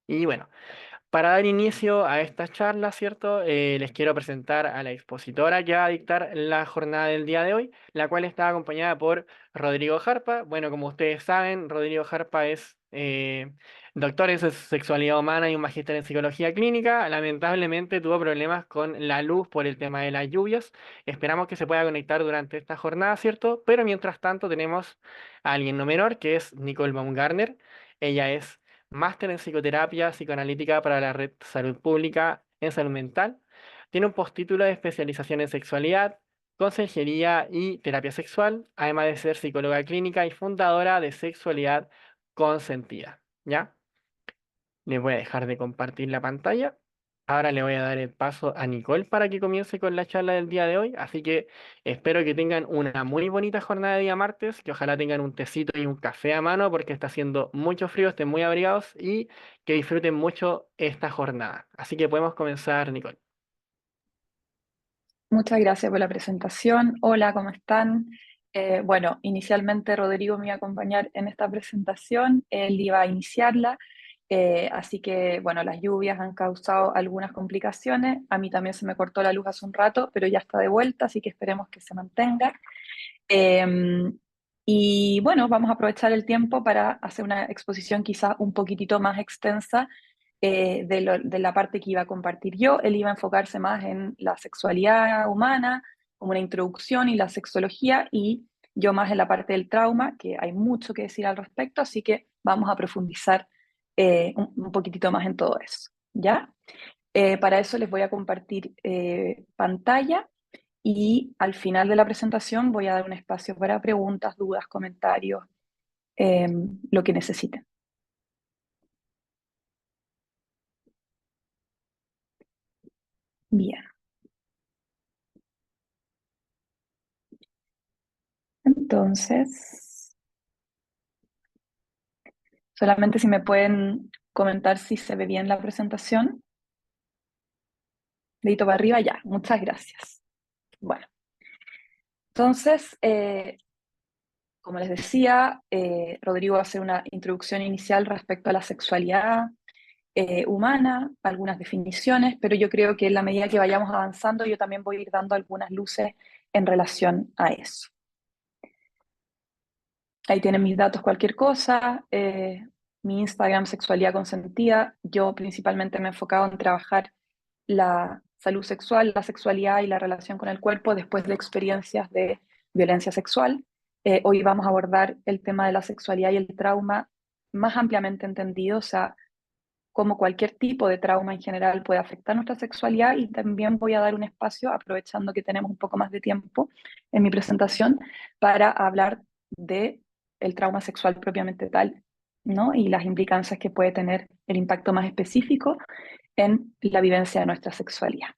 Y bueno, para dar inicio a esta charla, ¿cierto? Les quiero presentar a la expositora que va a dictar la jornada del día de hoy, la cual está acompañada por Rodrigo Jarpa. Bueno, como ustedes saben, Rodrigo Jarpa es doctor en sexualidad humana y un magíster en psicología clínica. Lamentablemente tuvo problemas con la luz por el tema de las lluvias. Esperamos que se pueda conectar durante esta jornada, ¿cierto? Pero mientras tanto tenemos a alguien no menor, que es Nicole Baumgartner. Ella es máster en psicoterapia psicoanalítica para la Red Salud Pública en Salud Mental. Tiene un postítulo de especialización en sexualidad, consejería y terapia sexual, además de ser psicóloga clínica y fundadora de Sexualidad Consentida. ¿Ya? Les voy a dejar de compartir la pantalla. Ahora le voy a dar el paso a Nicole para que comience con la charla del día de hoy. Así que espero que tengan una muy bonita jornada de día martes, que ojalá tengan un tecito y un café a mano porque está haciendo mucho frío, estén muy abrigados y que disfruten mucho esta jornada. Así que podemos comenzar, Nicole. Muchas gracias por la presentación. Hola, ¿cómo están? Bueno, inicialmente Rodrigo me iba a acompañar en esta presentación, él iba a iniciarla, así que, bueno, las lluvias han causado algunas complicaciones. A mí también se me cortó la luz hace un rato, pero ya está de vuelta, así que esperemos que se mantenga. Eh, y bueno, vamos a aprovechar el tiempo para hacer una exposición quizás un poquitito más extensa de la parte que iba a compartir yo. Él iba a enfocarse más en la sexualidad humana, como una introducción y la sexología, y yo más en la parte del trauma, que hay mucho que decir al respecto, así que vamos a profundizar un poquitito más en todo eso, ¿ya? Para eso les voy a compartir pantalla y al final de la presentación voy a dar un espacio para preguntas, dudas, comentarios, eh, lo que necesiten. Bien, entonces, solamente si me pueden comentar si se ve bien la presentación. Dedito para arriba, ya, muchas gracias. Bueno, entonces, como les decía, Rodrigo va a hacer una introducción inicial respecto a la sexualidad humana, algunas definiciones, pero yo creo que en la medida que vayamos avanzando, yo también voy a ir dando algunas luces en relación a eso. Ahí tienen mis datos, cualquier cosa. Mi Instagram, Sexualidad Consentida. Yo principalmente me he enfocado en trabajar la salud sexual, la sexualidad y la relación con el cuerpo después de experiencias de violencia sexual. Hoy vamos a abordar el tema de la sexualidad y el trauma más ampliamente entendido, o sea, cómo cualquier tipo de trauma en general puede afectar nuestra sexualidad, y también voy a dar un espacio, aprovechando que tenemos un poco más de tiempo en mi presentación, para hablar de el trauma sexual propiamente tal, ¿no? Y las implicancias que puede tener el impacto más específico en la vivencia de nuestra sexualidad.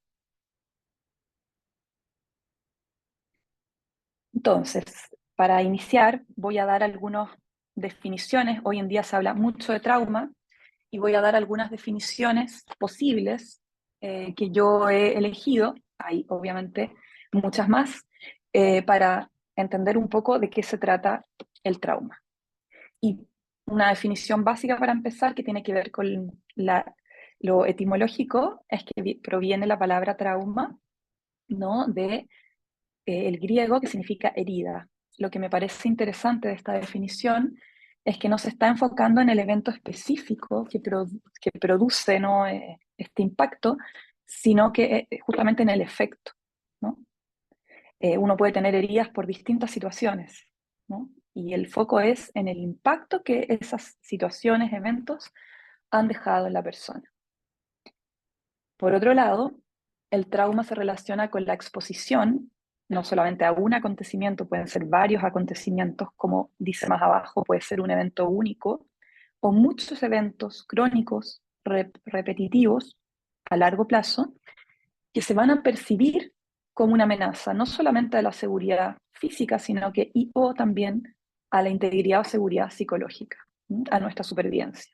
Entonces, para iniciar, voy a dar algunas definiciones. Hoy en día se habla mucho de trauma y voy a dar algunas definiciones posibles que yo he elegido. Hay obviamente muchas más para entender un poco de qué se trata el trauma. Y una definición básica para empezar que tiene que ver con lo etimológico es que proviene la palabra trauma, ¿no? De el griego, que significa herida. Lo que me parece interesante de esta definición es que no se está enfocando en el evento específico que produce, ¿no? Este impacto, sino que justamente en el efecto, ¿no? Uno puede tener heridas por distintas situaciones, ¿no? Y el foco es en el impacto que esas situaciones, eventos han dejado en la persona. Por otro lado, el trauma se relaciona con la exposición, no solamente a un acontecimiento, pueden ser varios acontecimientos, como dice más abajo, puede ser un evento único, o muchos eventos crónicos, repetitivos, a largo plazo, que se van a percibir como una amenaza, no solamente a la seguridad física, sino que o también a la integridad o seguridad psicológica, a nuestra supervivencia.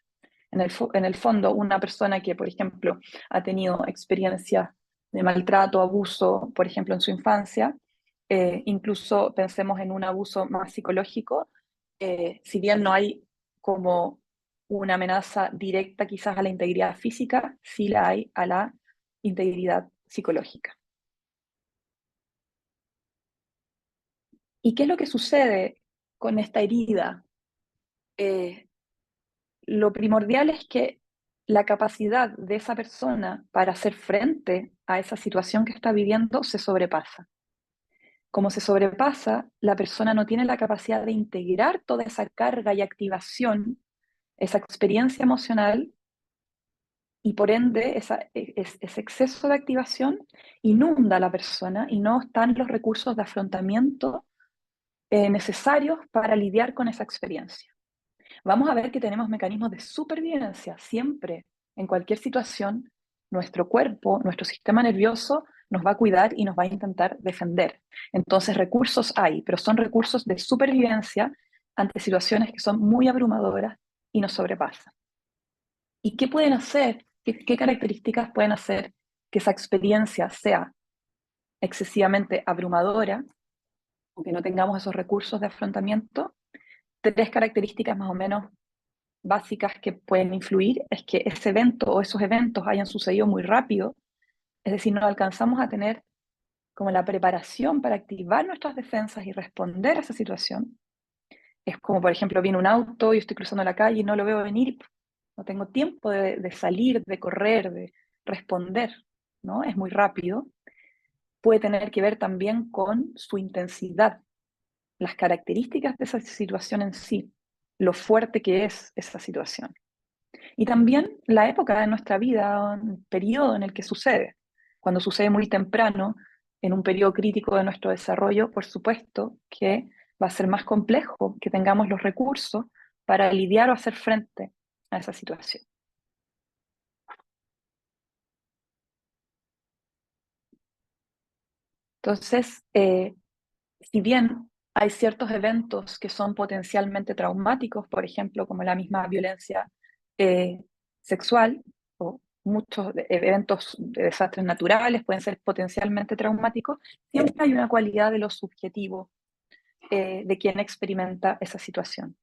En el fondo, una persona que, por ejemplo, ha tenido experiencias de maltrato, abuso, por ejemplo, en su infancia, incluso pensemos en un abuso más psicológico, si bien no hay como una amenaza directa quizás a la integridad física, sí la hay a la integridad psicológica. ¿Y qué es lo que sucede con esta herida? Lo primordial es que la capacidad de esa persona para hacer frente a esa situación que está viviendo se sobrepasa. Como se sobrepasa, la persona no tiene la capacidad de integrar toda esa carga y activación, esa experiencia emocional, y por ende ese exceso de activación inunda a la persona y no están los recursos de afrontamiento necesarios para lidiar con esa experiencia. Vamos a ver que tenemos mecanismos de supervivencia. Siempre, en cualquier situación, nuestro cuerpo, nuestro sistema nervioso nos va a cuidar y nos va a intentar defender. Entonces, recursos hay, pero son recursos de supervivencia ante situaciones que son muy abrumadoras y nos sobrepasan. ¿Y qué pueden hacer? ¿Qué características pueden hacer que esa experiencia sea excesivamente abrumadora o que no tengamos esos recursos de afrontamiento? Tres características más o menos básicas que pueden influir es que ese evento o esos eventos hayan sucedido muy rápido, es decir, no alcanzamos a tener como la preparación para activar nuestras defensas y responder a esa situación. Es como, por ejemplo, viene un auto y estoy cruzando la calle y no lo veo venir, no tengo tiempo de salir, de correr, de responder, ¿no? Es muy rápido. Puede tener que ver también con su intensidad, las características de esa situación en sí, lo fuerte que es esa situación. Y también la época de nuestra vida, el periodo en el que sucede. Cuando sucede muy temprano, en un periodo crítico de nuestro desarrollo, por supuesto que va a ser más complejo que tengamos los recursos para lidiar o hacer frente a esa situación. Entonces, si bien hay ciertos eventos que son potencialmente traumáticos, por ejemplo, como la misma violencia eh, sexual o muchos eventos de desastres naturales pueden ser potencialmente traumáticos, siempre hay una cualidad de lo subjetivo de quien experimenta esa situación.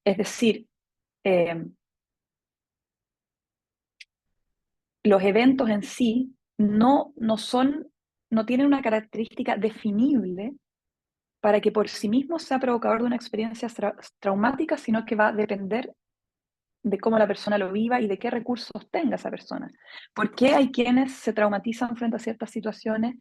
Es decir, eh, los eventos en sí no tienen una característica definible para que por sí mismo sea provocador de una experiencia traumática, sino que va a depender de cómo la persona lo viva y de qué recursos tenga esa persona. ¿Por qué hay quienes se traumatizan frente a ciertas situaciones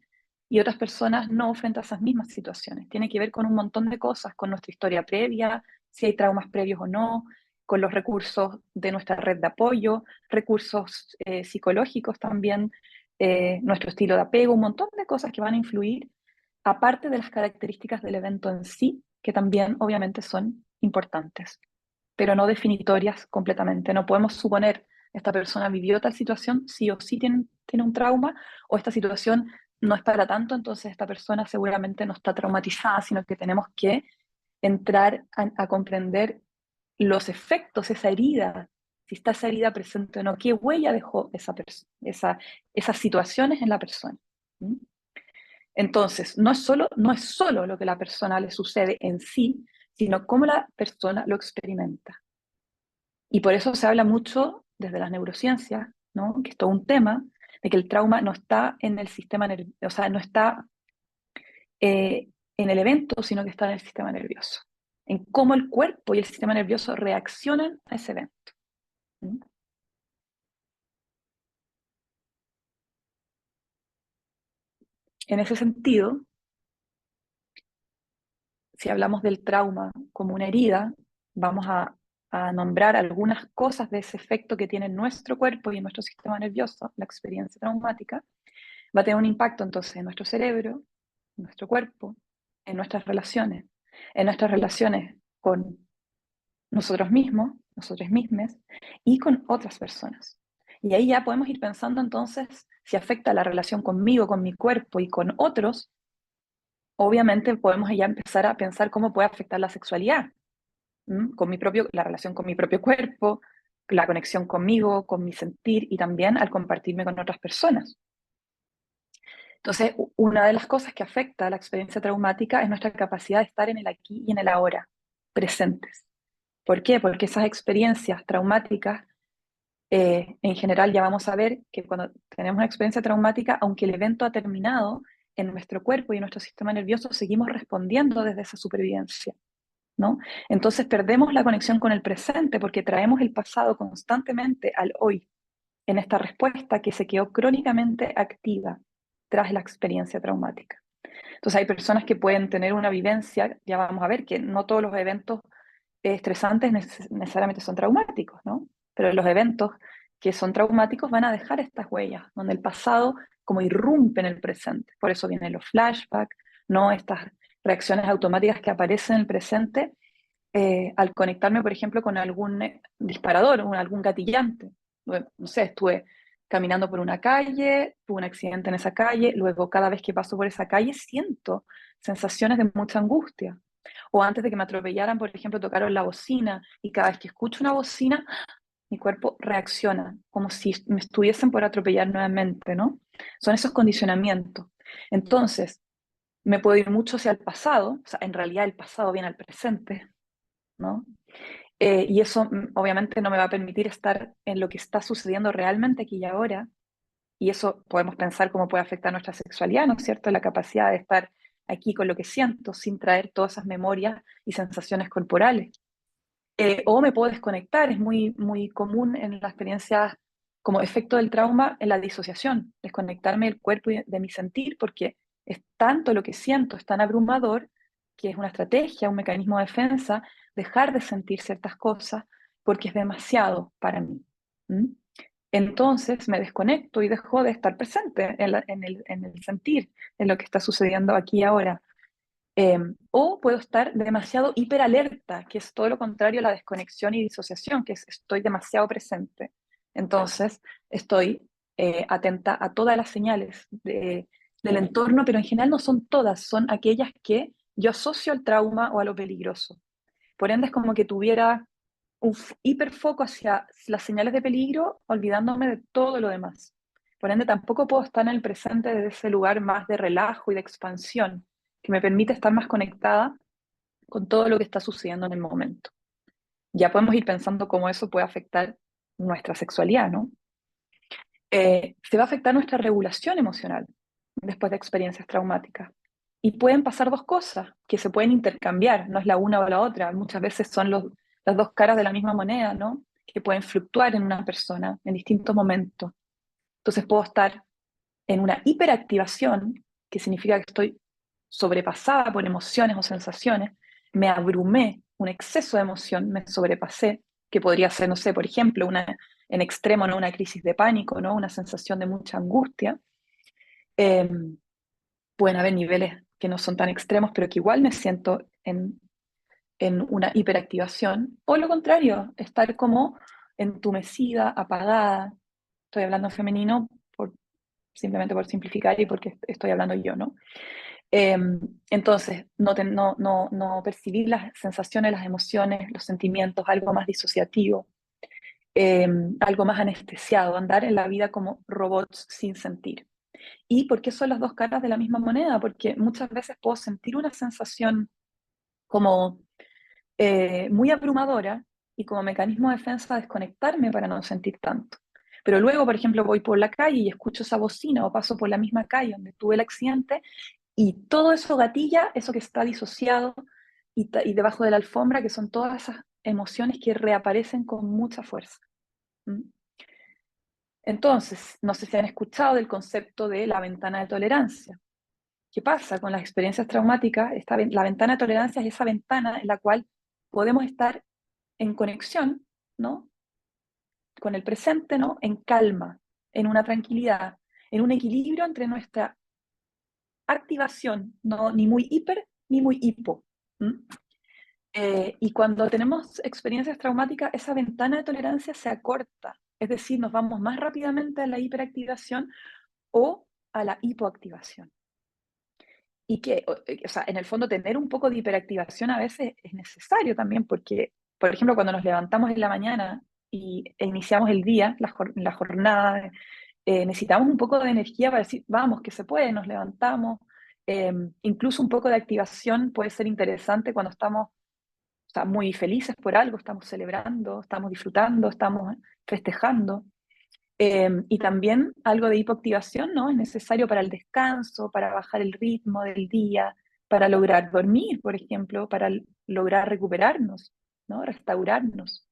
y otras personas no frente a esas mismas situaciones? Tiene que ver con un montón de cosas, con nuestra historia previa, si hay traumas previos o no, con los recursos de nuestra red de apoyo, recursos psicológicos también, nuestro estilo de apego, un montón de cosas que van a influir, aparte de las características del evento en sí, que también obviamente son importantes, pero no definitorias completamente. No podemos suponer esta persona vivió tal situación, sí o sí tiene un trauma, o esta situación no es para tanto, entonces esta persona seguramente no está traumatizada, sino que tenemos que entrar a comprender los efectos, esa herida, si está esa herida presente o no, qué huella dejó esas situaciones en la persona. ¿Mm? Entonces, no es solo lo que a la persona le sucede en sí, sino cómo la persona lo experimenta. Y por eso se habla mucho desde las neurociencias, ¿no? Que es todo un tema, de que el trauma no está en el sistema nervioso, o sea, no está en el evento, sino que está en el sistema nervioso, en cómo el cuerpo y el sistema nervioso reaccionan a ese evento. ¿Mm? En ese sentido, si hablamos del trauma como una herida, vamos a nombrar algunas cosas de ese efecto que tiene en nuestro cuerpo y en nuestro sistema nervioso, la experiencia traumática, va a tener un impacto entonces en nuestro cerebro, en nuestro cuerpo, en nuestras relaciones con nosotros mismos, nosotros mismos, y con otras personas. Y ahí ya podemos ir pensando entonces si afecta la relación conmigo, con mi cuerpo y con otros. Obviamente podemos ya empezar a pensar cómo puede afectar la sexualidad, con la relación con mi propio cuerpo, la conexión conmigo, con mi sentir y también al compartirme con otras personas. Entonces, una de las cosas que afecta a la experiencia traumática es nuestra capacidad de estar en el aquí y en el ahora, presentes. ¿Por qué? Porque esas experiencias traumáticas, en general ya vamos a ver que cuando tenemos una experiencia traumática, aunque el evento ha terminado, en nuestro cuerpo y en nuestro sistema nervioso seguimos respondiendo desde esa supervivencia, ¿no? Entonces perdemos la conexión con el presente porque traemos el pasado constantemente al hoy, en esta respuesta que se quedó crónicamente activa tras la experiencia traumática. Entonces hay personas que pueden tener una vivencia, ya vamos a ver que no todos los eventos estresantes necesariamente son traumáticos, ¿no? Pero los eventos que son traumáticos van a dejar estas huellas, donde el pasado como irrumpe en el presente. Por eso vienen los flashbacks, ¿no? Estas reacciones automáticas que aparecen en el presente al conectarme, por ejemplo, con algún disparador o algún gatillante. No sé, estuve caminando por una calle, tuve un accidente en esa calle, luego cada vez que paso por esa calle siento sensaciones de mucha angustia. O antes de que me atropellaran, por ejemplo, tocaron la bocina y cada vez que escucho una bocina, mi cuerpo reacciona como si me estuviesen por atropellar nuevamente, ¿no? Son esos condicionamientos. Entonces, me puedo ir mucho hacia el pasado, o sea, en realidad el pasado viene al presente, ¿no? Y eso obviamente no me va a permitir estar en lo que está sucediendo realmente aquí y ahora. Y eso podemos pensar cómo puede afectar nuestra sexualidad, ¿no es cierto? La capacidad de estar aquí con lo que siento sin traer todas esas memorias y sensaciones corporales. O me puedo desconectar, es muy, muy común en las experiencias como efecto del trauma en la disociación, desconectarme del cuerpo y de mi sentir, porque es tanto lo que siento, es tan abrumador, que es una estrategia, un mecanismo de defensa, dejar de sentir ciertas cosas porque es demasiado para mí. ¿Mm? Entonces me desconecto y dejo de estar presente en el sentir, en lo que está sucediendo aquí y ahora. O puedo estar demasiado hiperalerta, que es todo lo contrario a la desconexión y disociación, que es estoy demasiado presente. Entonces, estoy atenta a todas las señales del entorno, pero en general no son todas, son aquellas que yo asocio al trauma o a lo peligroso. Por ende, es como que tuviera un hiperfoco hacia las señales de peligro, olvidándome de todo lo demás. Por ende, tampoco puedo estar en el presente desde ese lugar más de relajo y de expansión, que me permite estar más conectada con todo lo que está sucediendo en el momento. Ya podemos ir pensando cómo eso puede afectar nuestra sexualidad, ¿no? Se va a afectar nuestra regulación emocional después de experiencias traumáticas. Y pueden pasar dos cosas que se pueden intercambiar, no es la una o la otra, muchas veces son las dos caras de la misma moneda, ¿no? Que pueden fluctuar en una persona en distintos momentos. Entonces puedo estar en una hiperactivación, que significa que estoy sobrepasada por emociones o sensaciones, me abrumé, un exceso de emoción, me sobrepasé, que podría ser, no sé, por ejemplo, en extremo, ¿no? Una crisis de pánico, ¿no? Una sensación de mucha angustia. Eh, Pueden haber niveles que no son tan extremos, pero que igual me siento en una hiperactivación, o lo contrario, estar como entumecida, apagada. Estoy hablando en femenino simplemente por simplificar y porque estoy hablando yo, ¿no? Eh, entonces, no percibir las sensaciones, las emociones, los sentimientos, algo más disociativo, eh, algo más anestesiado, andar en la vida como robots sin sentir. ¿Y por qué son las dos caras de la misma moneda? Porque muchas veces puedo sentir una sensación como muy abrumadora y como mecanismo de defensa desconectarme para no sentir tanto. Pero luego, por ejemplo, voy por la calle y escucho esa bocina o paso por la misma calle donde tuve el accidente y todo eso gatilla, eso que está disociado y debajo de la alfombra, que son todas esas emociones que reaparecen con mucha fuerza. ¿Mm? Entonces, no sé si han escuchado del concepto de la ventana de tolerancia. ¿Qué pasa con las experiencias traumáticas? La ventana de tolerancia es esa ventana en la cual podemos estar en conexión, ¿no? Con el presente, ¿no? En calma, en una tranquilidad, en un equilibrio entre nuestra activación, no ni muy hiper ni muy hipo. Y cuando tenemos experiencias traumáticas, esa ventana de tolerancia se acorta, es decir, nos vamos más rápidamente a la hiperactivación o a la hipoactivación. Y que, o sea, en el fondo tener un poco de hiperactivación a veces es necesario también, porque, por ejemplo, cuando nos levantamos en la mañana e iniciamos el día, la jornada, necesitamos un poco de energía para decir, vamos, que se puede, nos levantamos. Incluso un poco de activación puede ser interesante cuando estamos sea, muy felices por algo, estamos celebrando, estamos disfrutando, estamos festejando. Y también algo de hipoactivación, ¿no? Es necesario para el descanso, para bajar el ritmo del día, para lograr dormir, por ejemplo, para lograr recuperarnos, ¿no? Restaurarnos.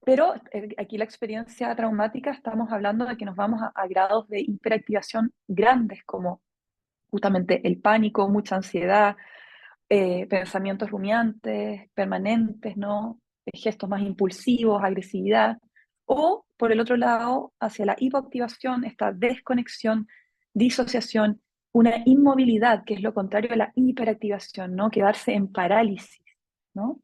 Pero aquí la experiencia traumática estamos hablando de que nos vamos a grados de hiperactivación grandes, como justamente el pánico, mucha ansiedad, pensamientos rumiantes, permanentes, ¿no? Gestos más impulsivos, agresividad. O, por el otro lado, hacia la hipoactivación, esta desconexión, disociación, una inmovilidad, que es lo contrario a la hiperactivación, ¿no? Quedarse en parálisis, ¿no?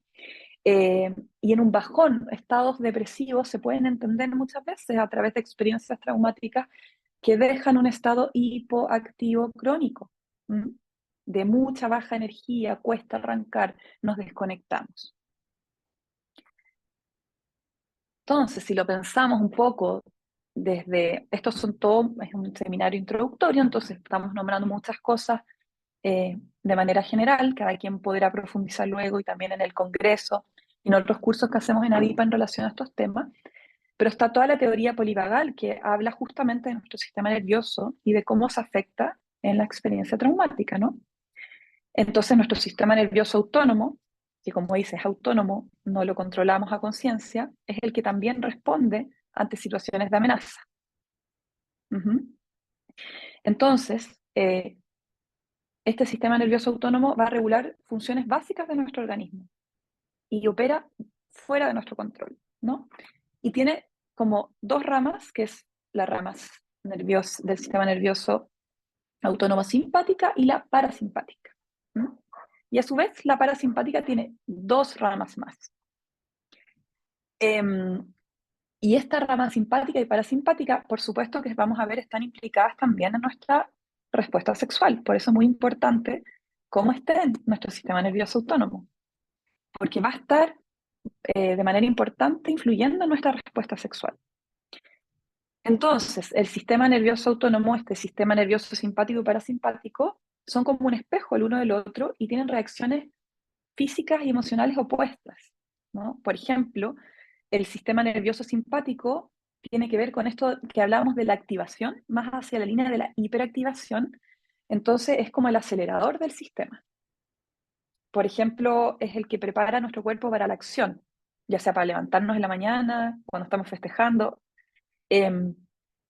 Y en un bajón, estados depresivos se pueden entender muchas veces a través de experiencias traumáticas que dejan un estado hipoactivo crónico, ¿m? De mucha baja energía, cuesta arrancar, nos desconectamos. Entonces, si lo pensamos un poco desde, estos son todo, es un seminario introductorio, entonces estamos nombrando muchas cosas de manera general, cada quien podrá profundizar luego y también en el congreso y en otros cursos que hacemos en ADIPA en relación a estos temas, pero está toda la teoría polivagal que habla justamente de nuestro sistema nervioso y de cómo se afecta en la experiencia traumática, ¿no? Entonces nuestro sistema nervioso autónomo, que como dice es autónomo, no lo controlamos a conciencia, es el que también responde ante situaciones de amenaza. Ujú. Entonces, este sistema nervioso autónomo va a regular funciones básicas de nuestro organismo y opera fuera de nuestro control, ¿no? Y tiene como dos ramas, que es la rama del sistema nervioso autónomo simpática y la parasimpática. ¿No? Y a su vez, la parasimpática tiene dos ramas más. Y esta rama simpática y parasimpática, por supuesto que vamos a ver, están implicadas también en nuestra respuesta sexual. Por eso es muy importante cómo esté en nuestro sistema nervioso autónomo, porque va a estar de manera importante influyendo en nuestra respuesta sexual. Entonces, el sistema nervioso autónomo, este sistema nervioso simpático y parasimpático, son como un espejo el uno del otro y tienen reacciones físicas y emocionales opuestas, ¿no? Por ejemplo, el sistema nervioso simpático tiene que ver con esto que hablábamos de la activación, más hacia la línea de la hiperactivación, entonces es como el acelerador del sistema. Por ejemplo, es el que prepara nuestro cuerpo para la acción, ya sea para levantarnos en la mañana, cuando estamos festejando. Eh,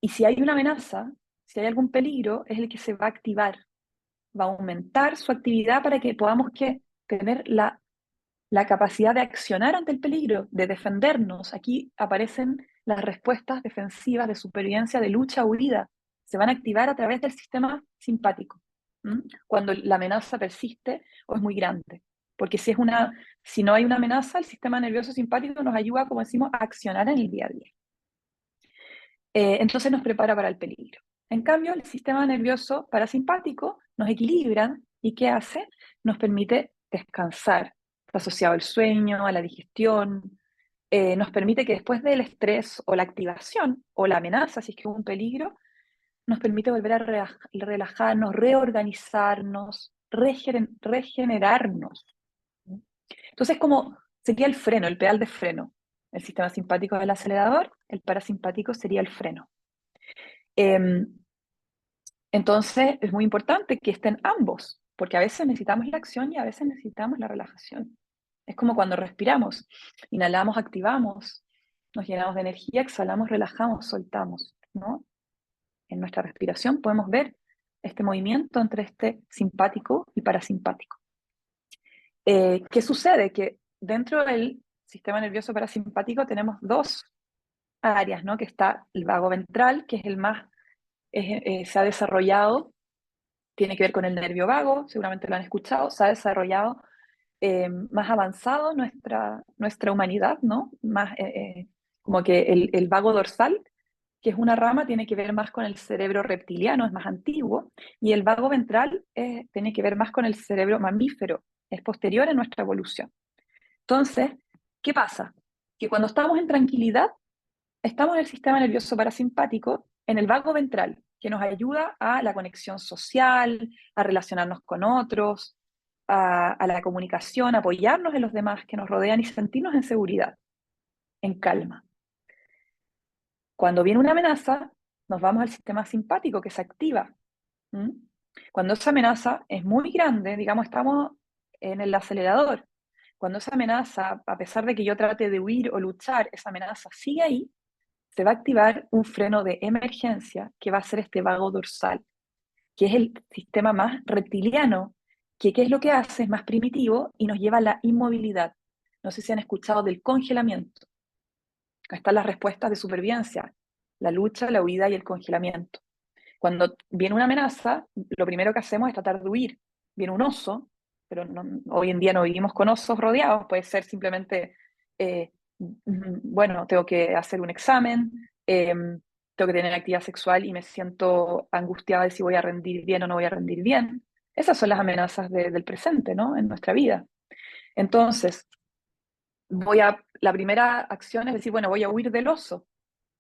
y si hay una amenaza, si hay algún peligro, es el que se va a activar, va a aumentar su actividad para que podamos tener la capacidad de accionar ante el peligro, de defendernos. Aquí aparecen las respuestas defensivas de supervivencia, de lucha, huida. Se van a activar a través del sistema simpático, ¿m? Cuando la amenaza persiste o es muy grande. Porque si no hay una amenaza, el sistema nervioso simpático nos ayuda, como decimos, a accionar en el día a día. Entonces nos prepara para el peligro. En cambio, el sistema nervioso parasimpático nos equilibra y ¿qué hace? Nos permite descansar. Está asociado al sueño, a la digestión, nos permite que después del estrés o la activación o la amenaza, si es que hubo un peligro, nos permite volver a relajarnos, reorganizarnos, regenerarnos. Entonces, como sería el freno, el pedal de freno. El sistema simpático es el acelerador, el parasimpático sería el freno. Eh, entonces, es muy importante que estén ambos, porque a veces necesitamos la acción y a veces necesitamos la relajación. Es como cuando respiramos, inhalamos, activamos, nos llenamos de energía, exhalamos, relajamos, soltamos, ¿no? En nuestra respiración podemos ver este movimiento entre este simpático y parasimpático. ¿Qué sucede? Que dentro del sistema nervioso parasimpático tenemos dos áreas, ¿no? Que está el vago ventral, que es el más, se ha desarrollado, tiene que ver con el nervio vago, seguramente lo han escuchado, se ha desarrollado más avanzado nuestra humanidad, ¿no? Más como que el vago dorsal, que es una rama, tiene que ver más con el cerebro reptiliano, es más antiguo, y el vago ventral tiene que ver más con el cerebro mamífero, es posterior a nuestra evolución. Entonces, ¿qué pasa? Que cuando estamos en tranquilidad, estamos en el sistema nervioso parasimpático, en el vago ventral, que nos ayuda a la conexión social, a relacionarnos con otros, a la comunicación, apoyarnos en los demás que nos rodean y sentirnos en seguridad, en calma. Cuando viene una amenaza, nos vamos al sistema simpático que se activa. ¿Mm? Cuando esa amenaza es muy grande, digamos, estamos en el acelerador. Cuando esa amenaza, a pesar de que yo trate de huir o luchar, esa amenaza sigue ahí, se va a activar un freno de emergencia que va a ser este vago dorsal, que es el sistema más reptiliano, que qué es lo que hace, es más primitivo y nos lleva a la inmovilidad. No sé si han escuchado del congelamiento. Acá están las respuestas de supervivencia, la lucha, la huida y el congelamiento. Cuando viene una amenaza, lo primero que hacemos es tratar de huir. Viene un oso, pero hoy en día no vivimos con osos rodeados, puede ser simplemente, bueno, tengo que hacer un examen, tengo que tener actividad sexual y me siento angustiada de si voy a rendir bien o no voy a rendir bien. Esas son las amenazas del presente, ¿no? En nuestra vida. Entonces, la primera acción es decir, bueno, voy a huir del oso.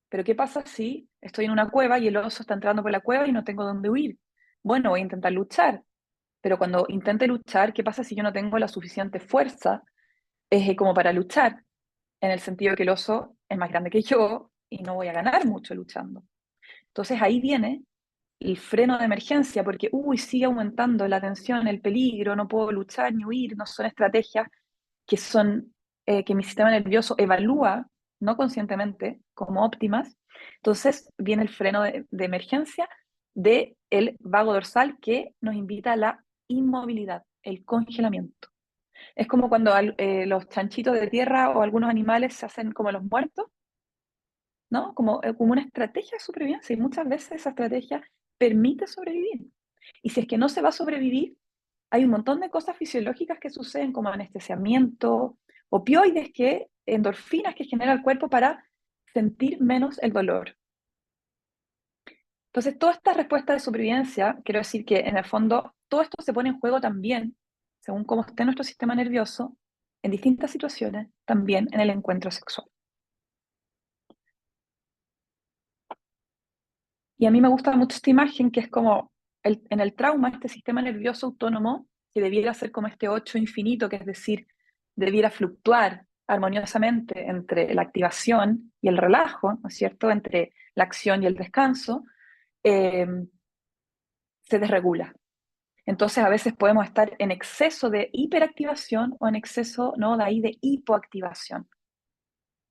Pero ¿qué pasa si estoy en una cueva y el oso está entrando por la cueva y no tengo dónde huir? Bueno, voy a intentar luchar, pero cuando intente luchar, ¿qué pasa si yo no tengo la suficiente fuerza como para luchar? En el sentido de que el oso es más grande que yo y no voy a ganar mucho luchando. Entonces ahí viene el freno de emergencia, porque, uy, sigue aumentando la tensión, el peligro, no puedo luchar ni huir, no son estrategias que son, que mi sistema nervioso evalúa, no conscientemente, como óptimas. Entonces viene el freno de emergencia del vago dorsal que nos invita a la inmovilidad, el congelamiento. Es como cuando los chanchitos de tierra o algunos animales se hacen como los muertos, ¿no? Como una estrategia de supervivencia y muchas veces esa estrategia permite sobrevivir. Y si es que no se va a sobrevivir, hay un montón de cosas fisiológicas que suceden como anestesiamiento, opioides, endorfinas que genera el cuerpo para sentir menos el dolor. Entonces, toda esta respuesta de supervivencia, quiero decir que en el fondo todo esto se pone en juego también, según cómo esté nuestro sistema nervioso, en distintas situaciones, también en el encuentro sexual. Y a mí me gusta mucho esta imagen que es como en el trauma, este sistema nervioso autónomo, que debiera ser como este 8 infinito, que es decir, debiera fluctuar armoniosamente entre la activación y el relajo, ¿no es cierto?, entre la acción y el descanso, eh, se desregula. Entonces a veces podemos estar en exceso de hiperactivación o en exceso, ¿no?, de ahí de hipoactivación.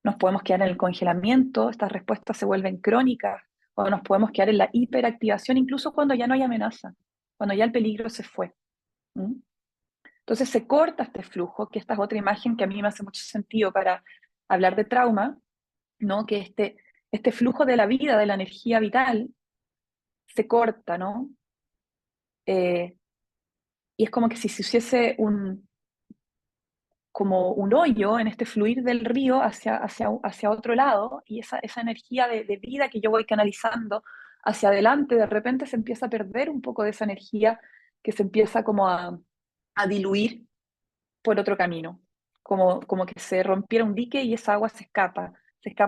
Nos podemos quedar en el congelamiento, estas respuestas se vuelven crónicas, o nos podemos quedar en la hiperactivación incluso cuando ya no hay amenaza, cuando ya el peligro se fue. ¿Mm? Entonces se corta este flujo, que esta es otra imagen que a mí me hace mucho sentido para hablar de trauma, ¿no? Que este flujo de la vida, de la energía vital, se corta, ¿no? Y es como que si se hiciese como un hoyo en este fluir del río hacia otro lado, y esa energía de vida que yo voy canalizando hacia adelante, de repente se empieza a perder un poco de esa energía que se empieza como a diluir por otro camino, como que se rompiera un dique y esa agua se escapa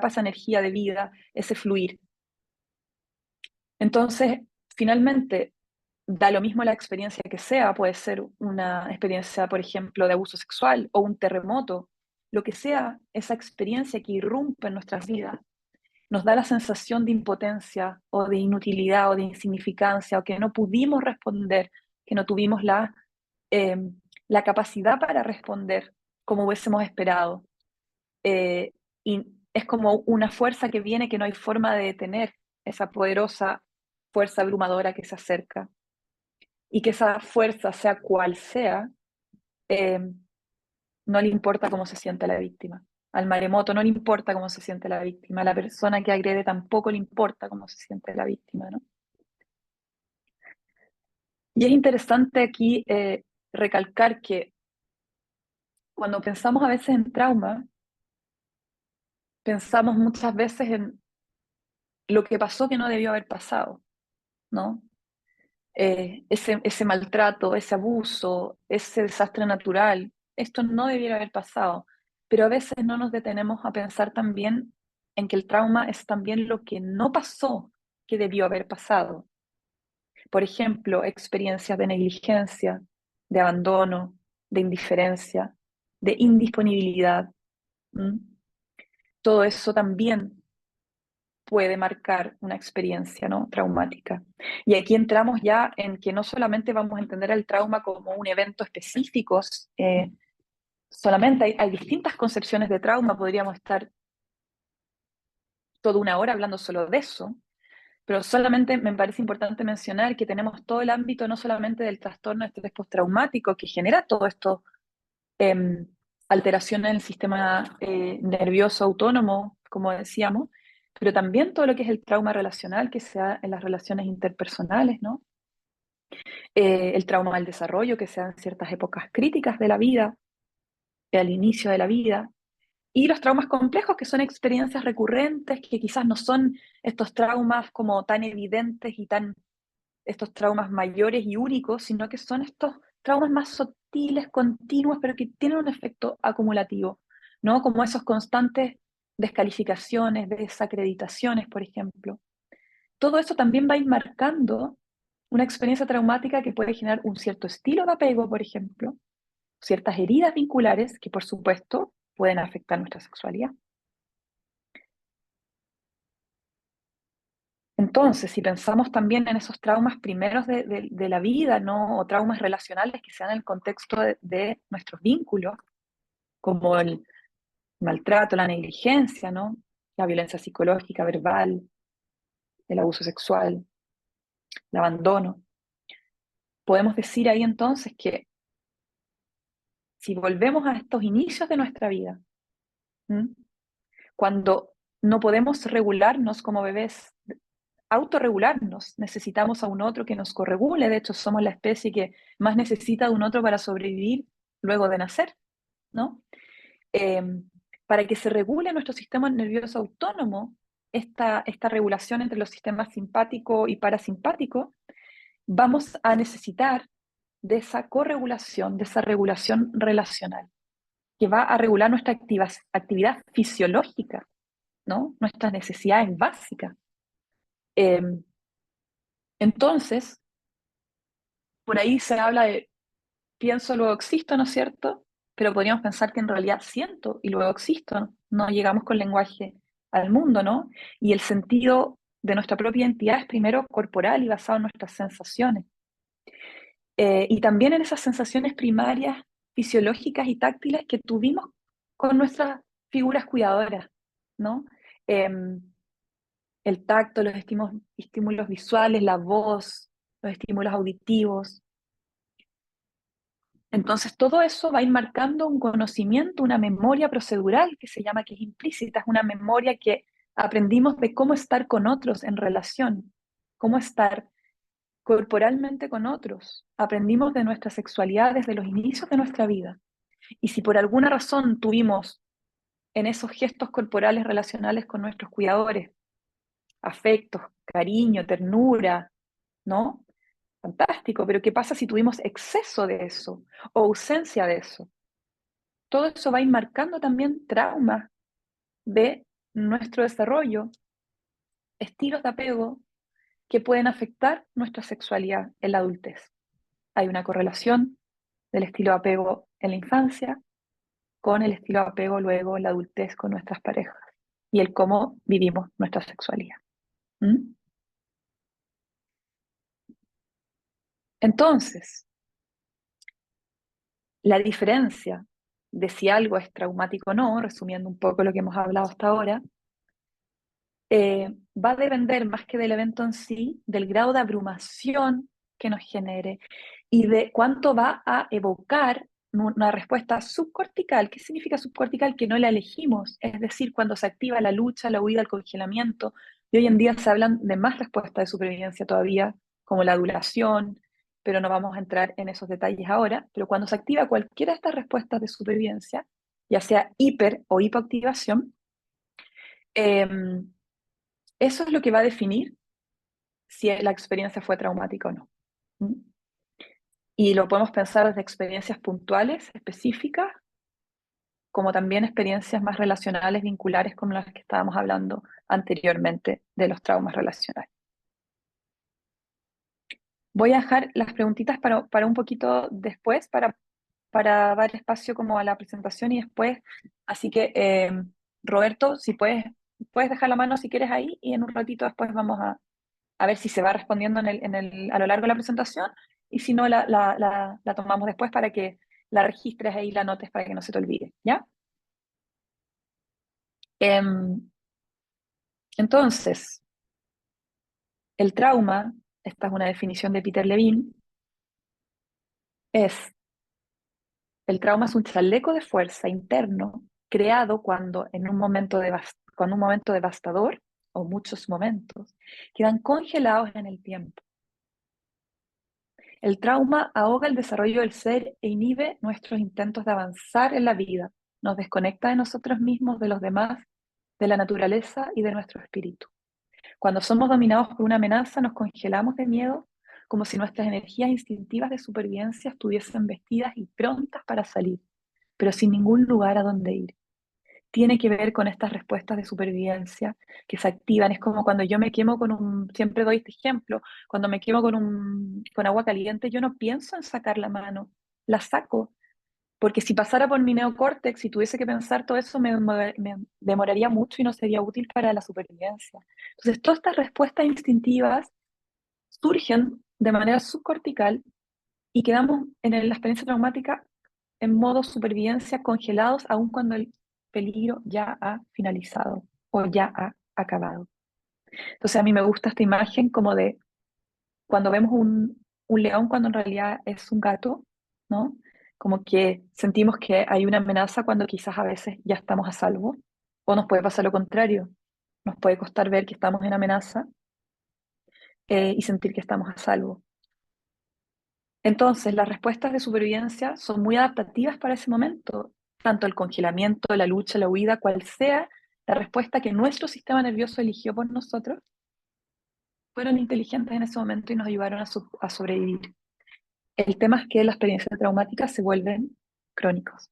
esa energía de vida, ese fluir. Entonces, finalmente, da lo mismo la experiencia que sea, puede ser una experiencia, por ejemplo, de abuso sexual o un terremoto, lo que sea, esa experiencia que irrumpe en nuestras vidas, nos da la sensación de impotencia o de inutilidad o de insignificancia o que no pudimos responder, que no tuvimos eh, la capacidad para responder como hubiésemos esperado. Y es como una fuerza que viene que no hay forma de detener, esa poderosa fuerza abrumadora que se acerca y que esa fuerza, sea cual sea, eh, no le importa cómo se siente la víctima. Al maremoto no le importa cómo se siente la víctima, a la persona que agrede tampoco le importa cómo se siente la víctima, ¿no? Y es interesante aquí recalcar que cuando pensamos a veces en trauma, pensamos muchas veces en lo que pasó que no debió haber pasado, ¿no? Ese maltrato, ese abuso, ese desastre natural, esto no debiera haber pasado. Pero a veces no nos detenemos a pensar también en que el trauma es también lo que no pasó que debió haber pasado. Por ejemplo, experiencias de negligencia, de abandono, de indiferencia, de indisponibilidad. ¿Mm? Todo eso también puede marcar una experiencia, ¿no?, traumática. Y aquí entramos ya en que no solamente vamos a entender el trauma como un evento específico, solamente hay distintas concepciones de trauma, podríamos estar toda una hora hablando solo de eso, pero solamente me parece importante mencionar que tenemos todo el ámbito no solamente del trastorno de estrés postraumático que genera todo esto, eh, alteraciones en el sistema nervioso autónomo, como decíamos, pero también todo lo que es el trauma relacional que se da en las relaciones interpersonales, ¿no? El trauma del desarrollo que se da en ciertas épocas críticas de la vida, al inicio de la vida, y los traumas complejos, que son experiencias recurrentes, que quizás no son estos traumas como tan evidentes y tan estos traumas mayores y únicos, sino que son estos traumas más sutiles, continuos, pero que tienen un efecto acumulativo, ¿no? Como esos constantes descalificaciones, desacreditaciones, por ejemplo. Todo eso también va a ir marcando una experiencia traumática que puede generar un cierto estilo de apego, por ejemplo, ciertas heridas vinculares que, por supuesto, pueden afectar nuestra sexualidad. Entonces, si pensamos también en esos traumas primeros de la vida, ¿no? O traumas relacionales que se dan en el contexto de nuestros vínculos, como el maltrato, la negligencia, ¿no? La violencia psicológica, verbal, el abuso sexual, el abandono. Podemos decir ahí entonces que si volvemos a estos inicios de nuestra vida, ¿m? Cuando no podemos regularnos como bebés, autorregularnos, necesitamos a un otro que nos corregule. De hecho, somos la especie que más necesita de un otro para sobrevivir luego de nacer, ¿no? Eh, para que se regule nuestro sistema nervioso autónomo, esta regulación entre los sistemas simpático y parasimpático, vamos a necesitar de esa corregulación, de esa regulación relacional, que va a regular nuestra actividad fisiológica, ¿no? Nuestras necesidades básicas. Eh, entonces, por ahí se habla de pienso, luego existo, ¿no es cierto? Pero podríamos pensar que en realidad siento y luego existo, ¿no? No llegamos con lenguaje al mundo, ¿no? Y el sentido de nuestra propia identidad es primero corporal y basado en nuestras sensaciones. Y también en esas sensaciones primarias, fisiológicas y táctiles que tuvimos con nuestras figuras cuidadoras, ¿no? Em, el tacto, los estímulos visuales, la voz, los estímulos auditivos. Entonces, todo eso va a ir marcando un conocimiento, una memoria procedural que se llama, que es implícita, es una memoria que aprendimos de cómo estar con otros en relación, cómo estar corporalmente con otros. Aprendimos de nuestra sexualidad desde los inicios de nuestra vida. Y si por alguna razón tuvimos en esos gestos corporales relacionales con nuestros cuidadores, afectos, cariño, ternura, ¿no? Fantástico, pero ¿qué pasa si tuvimos exceso de eso o ausencia de eso? Todo eso va a ir marcando también traumas de nuestro desarrollo, estilos de apego que pueden afectar nuestra sexualidad en la adultez. Hay una correlación del estilo de apego en la infancia con el estilo de apego luego en la adultez con nuestras parejas y el cómo vivimos nuestra sexualidad. ¿Mm? Entonces, la diferencia de si algo es traumático o no, resumiendo un poco lo que hemos hablado hasta ahora, va a depender más que del evento en sí, del grado de abrumación que nos genere y de cuánto va a evocar una respuesta subcortical. ¿Qué significa subcortical? Que no la elegimos, es decir, cuando se activa la lucha, la huida, el congelamiento, y hoy en día se hablan de más respuestas de supervivencia todavía, como la adulación, pero no vamos a entrar en esos detalles ahora, pero cuando se activa cualquiera de estas respuestas de supervivencia, ya sea hiper o hipoactivación, eh, eso es lo que va a definir si la experiencia fue traumática o no. ¿Mm? Y lo podemos pensar desde experiencias puntuales, específicas, como también experiencias más relacionales, vinculares, como las que estábamos hablando anteriormente de los traumas relacionales. Voy a dejar las preguntitas para un poquito después, para para dar espacio como a la presentación y después, así que Roberto, si puedes dejar la mano si quieres ahí y en un ratito después vamos a ver si se va respondiendo a lo largo de la presentación y si no la tomamos después para que la registres ahí, la anotes para que no se te olvide, ¿ya? Em, entonces, el trauma, esta es una definición de Peter Levine, es el trauma es un chaleco de fuerza interno creado cuando en un momento con un momento devastador o muchos momentos quedan congelados en el tiempo. El trauma ahoga el desarrollo del ser e inhibe nuestros intentos de avanzar en la vida, nos desconecta de nosotros mismos, de los demás, de la naturaleza y de nuestro espíritu. Cuando somos dominados por una amenaza, nos congelamos de miedo, como si nuestras energías instintivas de supervivencia estuviesen vestidas y prontas para salir, pero sin ningún lugar a donde ir. Tiene que ver con estas respuestas de supervivencia que se activan. Es como cuando yo me quemo siempre doy este ejemplo, cuando me quemo con agua caliente, yo no pienso en sacar la mano, la saco, porque si pasara por mi neocórtex y tuviese que pensar todo eso, me demoraría mucho y no sería útil para la supervivencia. Entonces, todas estas respuestas instintivas surgen de manera subcortical y quedamos la experiencia traumática en modo supervivencia, congelados, aun cuando el peligro ya ha finalizado o ya ha acabado. Entonces a mí me gusta esta imagen como de cuando vemos un león cuando en realidad es un gato, ¿no? Como que sentimos que hay una amenaza cuando quizás a veces ya estamos a salvo, o nos puede pasar lo contrario, nos puede costar ver que estamos en amenaza y sentir que estamos a salvo. Entonces, las respuestas de supervivencia son muy adaptativas para ese momento, tanto el congelamiento, la lucha, la huida, cual sea la respuesta que nuestro sistema nervioso eligió por nosotros, fueron inteligentes en ese momento y nos ayudaron a sobrevivir. El tema es que las experiencias traumáticas se vuelven crónicos,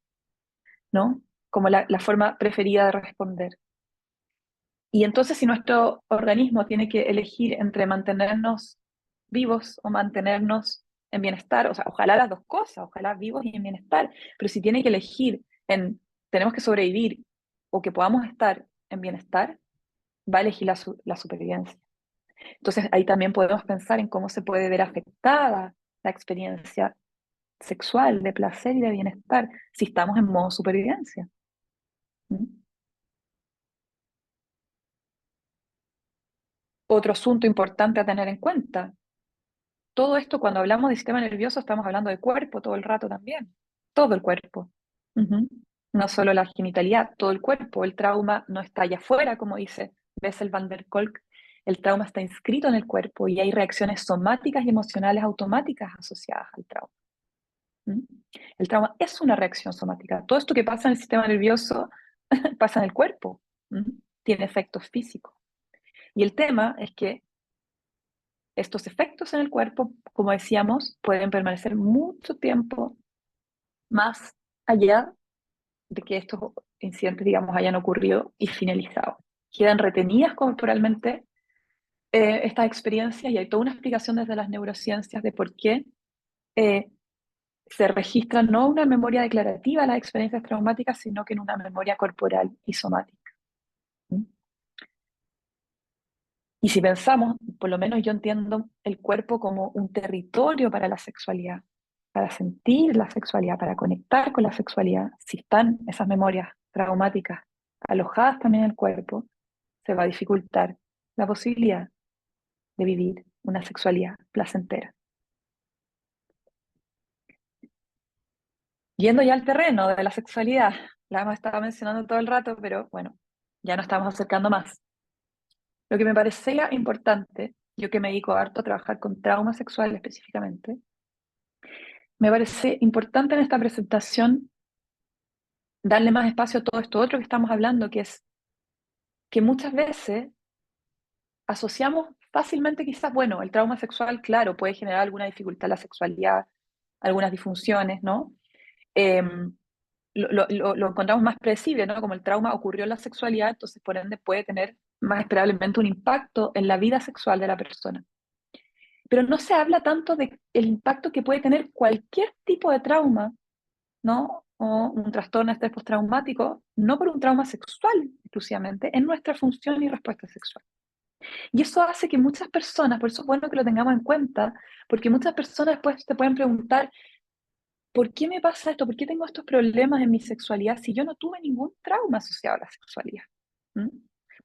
¿no? Como la forma preferida de responder. Y entonces, si nuestro organismo tiene que elegir entre mantenernos vivos o mantenernos en bienestar, o sea, ojalá las dos cosas, ojalá vivos y en bienestar, pero si tiene que elegir en tenemos que sobrevivir o que podamos estar en bienestar, va a elegir la supervivencia. Entonces, ahí también podemos pensar en cómo se puede ver afectada la experiencia sexual, de placer y de bienestar, si estamos en modo supervivencia. ¿Mm? Otro asunto importante a tener en cuenta, todo esto cuando hablamos de sistema nervioso estamos hablando de cuerpo todo el rato también, todo el cuerpo. Ujú. No solo la genitalidad, todo el cuerpo. El trauma no está allá afuera, como dice Bessel van der Kolk. El trauma está inscrito en el cuerpo y hay reacciones somáticas y emocionales automáticas asociadas al trauma. ¿Mm? El trauma es una reacción somática. Todo esto que pasa en el sistema nervioso pasa en el cuerpo. ¿Mm? Tiene efectos físicos. Y el tema es que estos efectos en el cuerpo, como decíamos, pueden permanecer mucho tiempo más allá de que estos incidentes, digamos, hayan ocurrido y finalizado. Quedan retenidas corporalmente estas experiencias y hay toda una explicación desde las neurociencias de por qué eh, se registra no una memoria declarativa de las experiencias traumáticas, sino que en una memoria corporal y somática. ¿Mm? Y si pensamos, por lo menos yo entiendo el cuerpo como un territorio para la sexualidad, para sentir la sexualidad, para conectar con la sexualidad. Si están esas memorias traumáticas alojadas también en el cuerpo, se va a dificultar la posibilidad de vivir una sexualidad placentera. Yendo ya al terreno de la sexualidad, la hemos estado mencionando todo el rato, pero bueno, ya nos estamos acercando más. Lo que me parecía importante, yo que me dedico harto a trabajar con trauma sexual específicamente, me parece importante en esta presentación darle más espacio a todo esto otro que estamos hablando, que es que muchas veces asociamos fácilmente quizás, bueno, el trauma sexual, claro, puede generar alguna dificultad en la sexualidad, algunas disfunciones, ¿no? Eh, lo encontramos más predecible, ¿no? Como el trauma ocurrió en la sexualidad, entonces por ende puede tener más esperablemente un impacto en la vida sexual de la persona. Pero no se habla tanto del impacto que puede tener cualquier tipo de trauma ¿no? O un trastorno de estrés postraumático, no por un trauma sexual exclusivamente, en nuestra función y respuesta sexual. Y eso hace que muchas personas, por eso es bueno que lo tengamos en cuenta, porque muchas personas después te pueden preguntar, ¿por qué me pasa esto? ¿Por qué tengo estos problemas en mi sexualidad si yo no tuve ningún trauma asociado a la sexualidad? ¿Mm?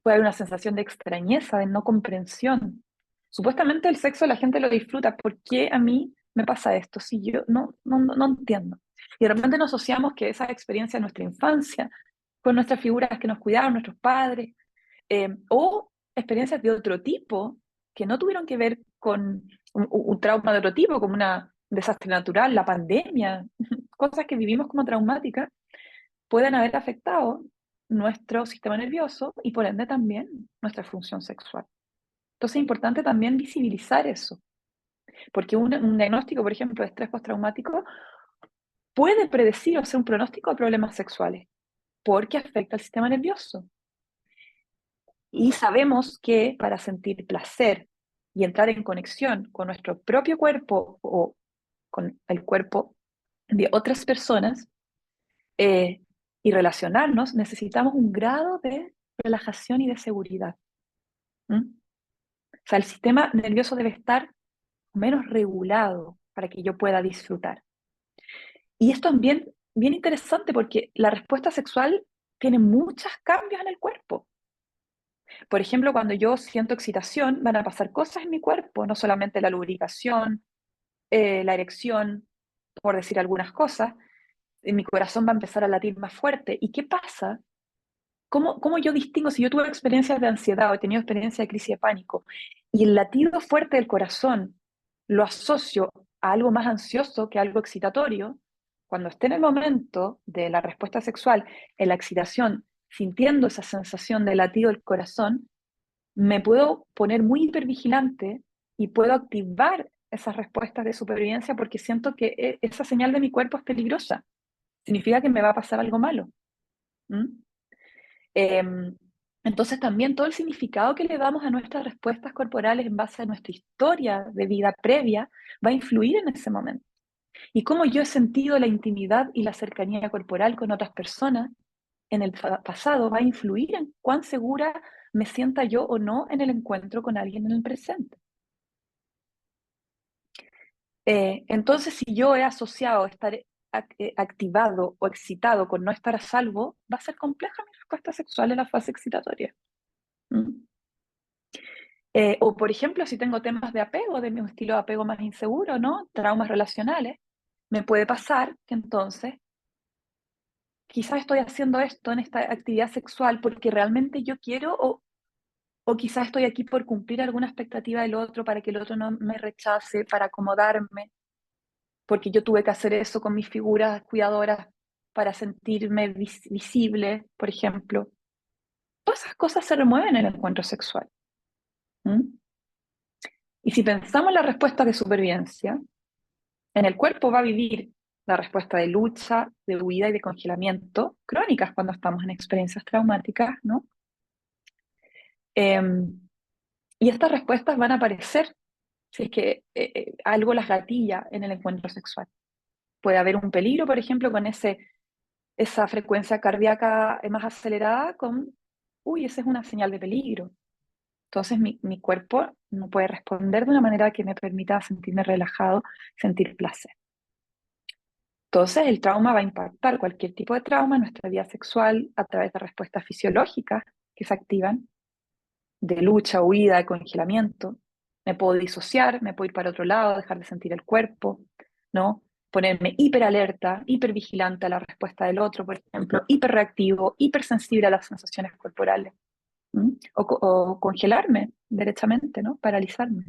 Puede haber una sensación de extrañeza, de no comprensión. Supuestamente el sexo la gente lo disfruta. ¿Por qué a mí me pasa esto si yo no entiendo? Y de repente nos asociamos que esa experiencia de nuestra infancia, con nuestras figuras que nos cuidaron, nuestros padres, o experiencias de otro tipo que no tuvieron que ver con un trauma de otro tipo, como un desastre natural, la pandemia, cosas que vivimos como traumáticas, pueden haber afectado nuestro sistema nervioso y por ende también nuestra función sexual. Entonces es importante también visibilizar eso, porque un diagnóstico, por ejemplo, de estrés postraumático puede predecir o ser un pronóstico de problemas sexuales, porque afecta al sistema nervioso. Y sabemos que para sentir placer y entrar en conexión con nuestro propio cuerpo o con el cuerpo de otras personas eh, y relacionarnos, necesitamos un grado de relajación y de seguridad. ¿Mm? O sea, el sistema nervioso debe estar menos regulado para que yo pueda disfrutar. Y esto es bien interesante porque la respuesta sexual tiene muchos cambios en el cuerpo. Por ejemplo, cuando yo siento excitación, van a pasar cosas en mi cuerpo, no solamente la lubricación, la erección, por decir algunas cosas, mi corazón va a empezar a latir más fuerte. ¿Y qué pasa? ¿Cómo yo distingo si yo tuve experiencias de ansiedad o he tenido experiencia de crisis de pánico y el latido fuerte del corazón lo asocio a algo más ansioso que algo excitatorio? Cuando esté en el momento de la respuesta sexual, en la excitación, sintiendo esa sensación de latido del corazón, me puedo poner muy hipervigilante y puedo activar esas respuestas de supervivencia porque siento que esa señal de mi cuerpo es peligrosa. Significa que me va a pasar algo malo. ¿Mm? Eh, entonces también todo el significado que le damos a nuestras respuestas corporales en base a nuestra historia de vida previa va a influir en ese momento. Y cómo yo he sentido la intimidad y la cercanía corporal con otras personas en el pasado va a influir en cuán segura me sienta yo o no en el encuentro con alguien en el presente. Entonces, si yo he asociado estar activado o excitado con no estar a salvo, va a ser compleja mi respuesta sexual en la fase excitatoria. ¿Mm? O, por ejemplo, si tengo temas de apego, de mi estilo de apego más inseguro, ¿no? Traumas relacionales, me puede pasar que entonces quizás estoy haciendo esto en esta actividad sexual porque realmente yo quiero o quizás estoy aquí por cumplir alguna expectativa del otro para que el otro no me rechace, para acomodarme, porque yo tuve que hacer eso con mis figuras cuidadoras para sentirme visible, por ejemplo. Todas esas cosas se remueven en el encuentro sexual. ¿Mm? Y si pensamos en la respuesta de supervivencia, en el cuerpo va a vivir la respuesta de lucha, de huida y de congelamiento, crónicas cuando estamos en experiencias traumáticas, ¿no? Em, y estas respuestas van a aparecer si es que algo las gatilla en el encuentro sexual. Puede haber un peligro, por ejemplo, con esa frecuencia cardíaca más acelerada, uy, esa es una señal de peligro. Entonces mi cuerpo no puede responder de una manera que me permita sentirme relajado, sentir placer. Entonces, el trauma va a impactar cualquier tipo de trauma en nuestra vida sexual a través de respuestas fisiológicas que se activan, de lucha, huida, de congelamiento. Me puedo disociar, me puedo ir para otro lado, dejar de sentir el cuerpo, ¿no? Ponerme hiperalerta, hipervigilante a la respuesta del otro, por ejemplo, hiperreactivo, hipersensible a las sensaciones corporales. ¿Mm? O congelarme derechamente, ¿no? Paralizarme.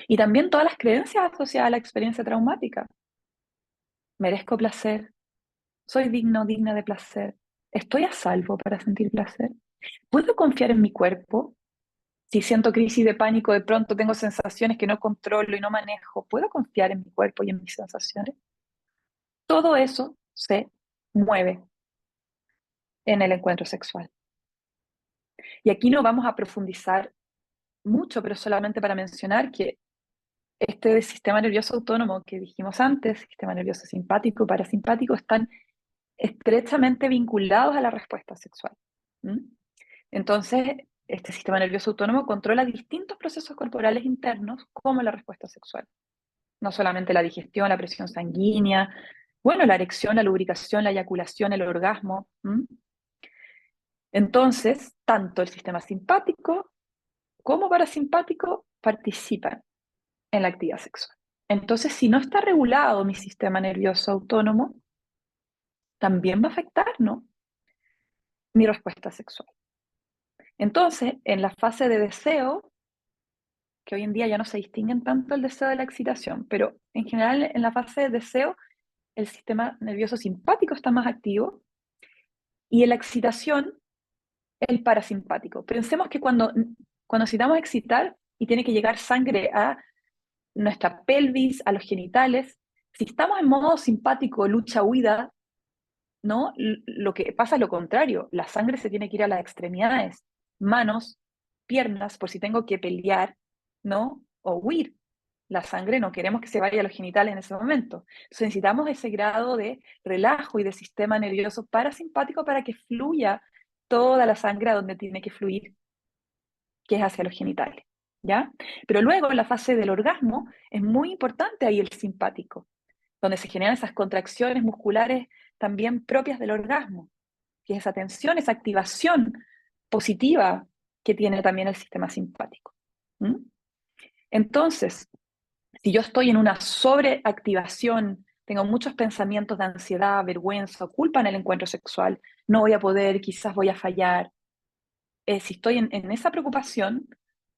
Y también todas las creencias asociadas a la experiencia traumática. Merezco placer, soy digno, digna de placer. ¿Estoy a salvo para sentir placer? ¿Puedo confiar en mi cuerpo? Si siento crisis de pánico, de pronto tengo sensaciones que no controlo y no manejo. ¿Puedo confiar en mi cuerpo y en mis sensaciones? Todo eso se mueve en el encuentro sexual. Y aquí no vamos a profundizar mucho, pero solamente para mencionar que este sistema nervioso autónomo que dijimos antes, sistema nervioso simpático, parasimpático, están estrechamente vinculados a la respuesta sexual. ¿Mm? Entonces, este sistema nervioso autónomo controla distintos procesos corporales internos, como la respuesta sexual. No solamente la digestión, la presión sanguínea, bueno, la erección, la lubricación, la eyaculación, el orgasmo. Entonces, tanto el sistema simpático como parasimpático participan en la actividad sexual. Entonces, si no está regulado mi sistema nervioso autónomo, también va a afectar, ¿no?, mi respuesta sexual. Entonces, en la fase de deseo, que hoy en día ya no se distinguen tanto el deseo de la excitación, pero en general en la fase de deseo el sistema nervioso simpático está más activo y en la excitación el parasimpático. Pensemos que cuando necesitamos excitar y tiene que llegar sangre a nuestra pelvis, a los genitales, si estamos en modo simpático, lucha-huida, ¿no? Lo que pasa es lo contrario, la sangre se tiene que ir a las extremidades, manos, piernas, por si tengo que pelear, ¿no? O huir. La sangre no queremos que se vaya a los genitales en ese momento. Entonces necesitamos ese grado de relajo y de sistema nervioso parasimpático para que fluya toda la sangre a donde tiene que fluir, que es hacia los genitales, ¿ya? Pero luego en la fase del orgasmo es muy importante ahí el simpático, donde se generan esas contracciones musculares también propias del orgasmo, que es esa tensión, esa activación positiva que tiene también el sistema simpático. ¿Mm? Entonces, si yo estoy en una sobreactivación, tengo muchos pensamientos de ansiedad, vergüenza o culpa en el encuentro sexual, no voy a poder, quizás voy a fallar. Si estoy en esa preocupación,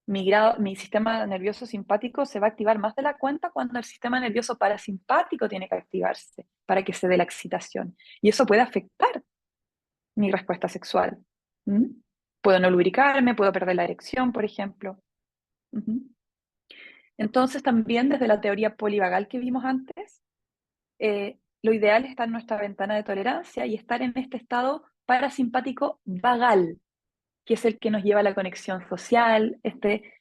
mi sistema nervioso simpático se va a activar más de la cuenta cuando el sistema nervioso parasimpático tiene que activarse para que se dé la excitación. Y eso puede afectar mi respuesta sexual. ¿Mm? Puedo no lubricarme, puedo perder la erección, por ejemplo. Ujú. Entonces, también desde la teoría polivagal que vimos antes, lo ideal es estar en nuestra ventana de tolerancia y estar en este estado parasimpático vagal, que es el que nos lleva a la conexión social, este